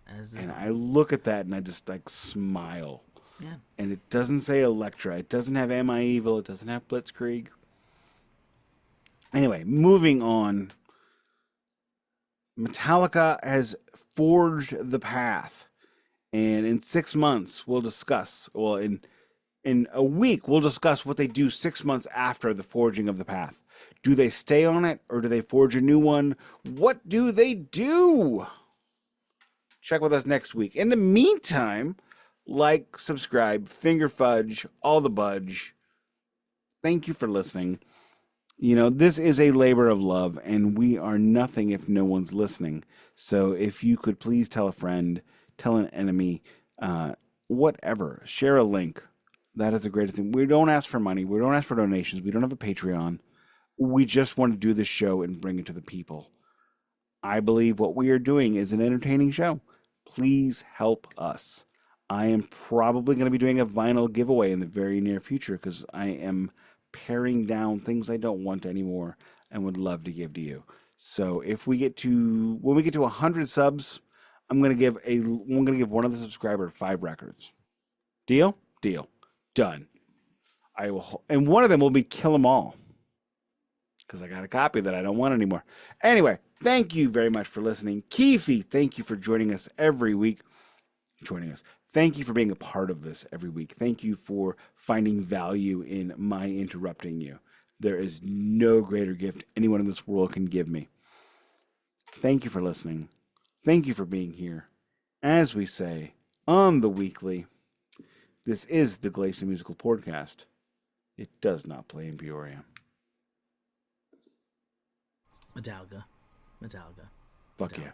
S2: As
S1: And
S2: the,
S1: I look at that and I just like smile.
S2: yeah.
S1: And it doesn't say Electra. It doesn't have Am I Evil. It doesn't have Blitzkrieg. Anyway, moving on. Metallica has forged the path. And in 6 months, we'll discuss. Well, in a week, we'll discuss what they do 6 months after the forging of the path. Do they stay on it or do they forge a new one? What do they do? Check with us next week. In the meantime, like, subscribe, finger fudge, all the budge. Thank you for listening. You know, this is a labor of love, and we are nothing if no one's listening. So if you could please tell a friend, tell an enemy, whatever, share a link. That is a great thing. We don't ask for money. We don't ask for donations. We don't have a Patreon. We just want to do this show and bring it to the people. I believe what we are doing is an entertaining show. Please help us. I am probably going to be doing a vinyl giveaway in the very near future because I am paring down things I don't want anymore and would love to give to you. So when we get to 100 subs, I'm going to give one of the subscribers 5 records. Deal? Deal. Done. I will, and one of them will be Kill 'Em All because I got a copy that I don't want anymore. Anyway, thank you very much for listening. Keefy, thank you for joining us every week. Thank you for being a part of this every week. Thank you for finding value in my interrupting you. There is no greater gift anyone in this world can give me. Thank you for listening. Thank you for being here. As we say on the weekly, this is the Glacially Musical Podcast. It does not play in Peoria.
S2: Metallica. Metallica.
S1: Fuck
S2: Metallica.
S1: yeah.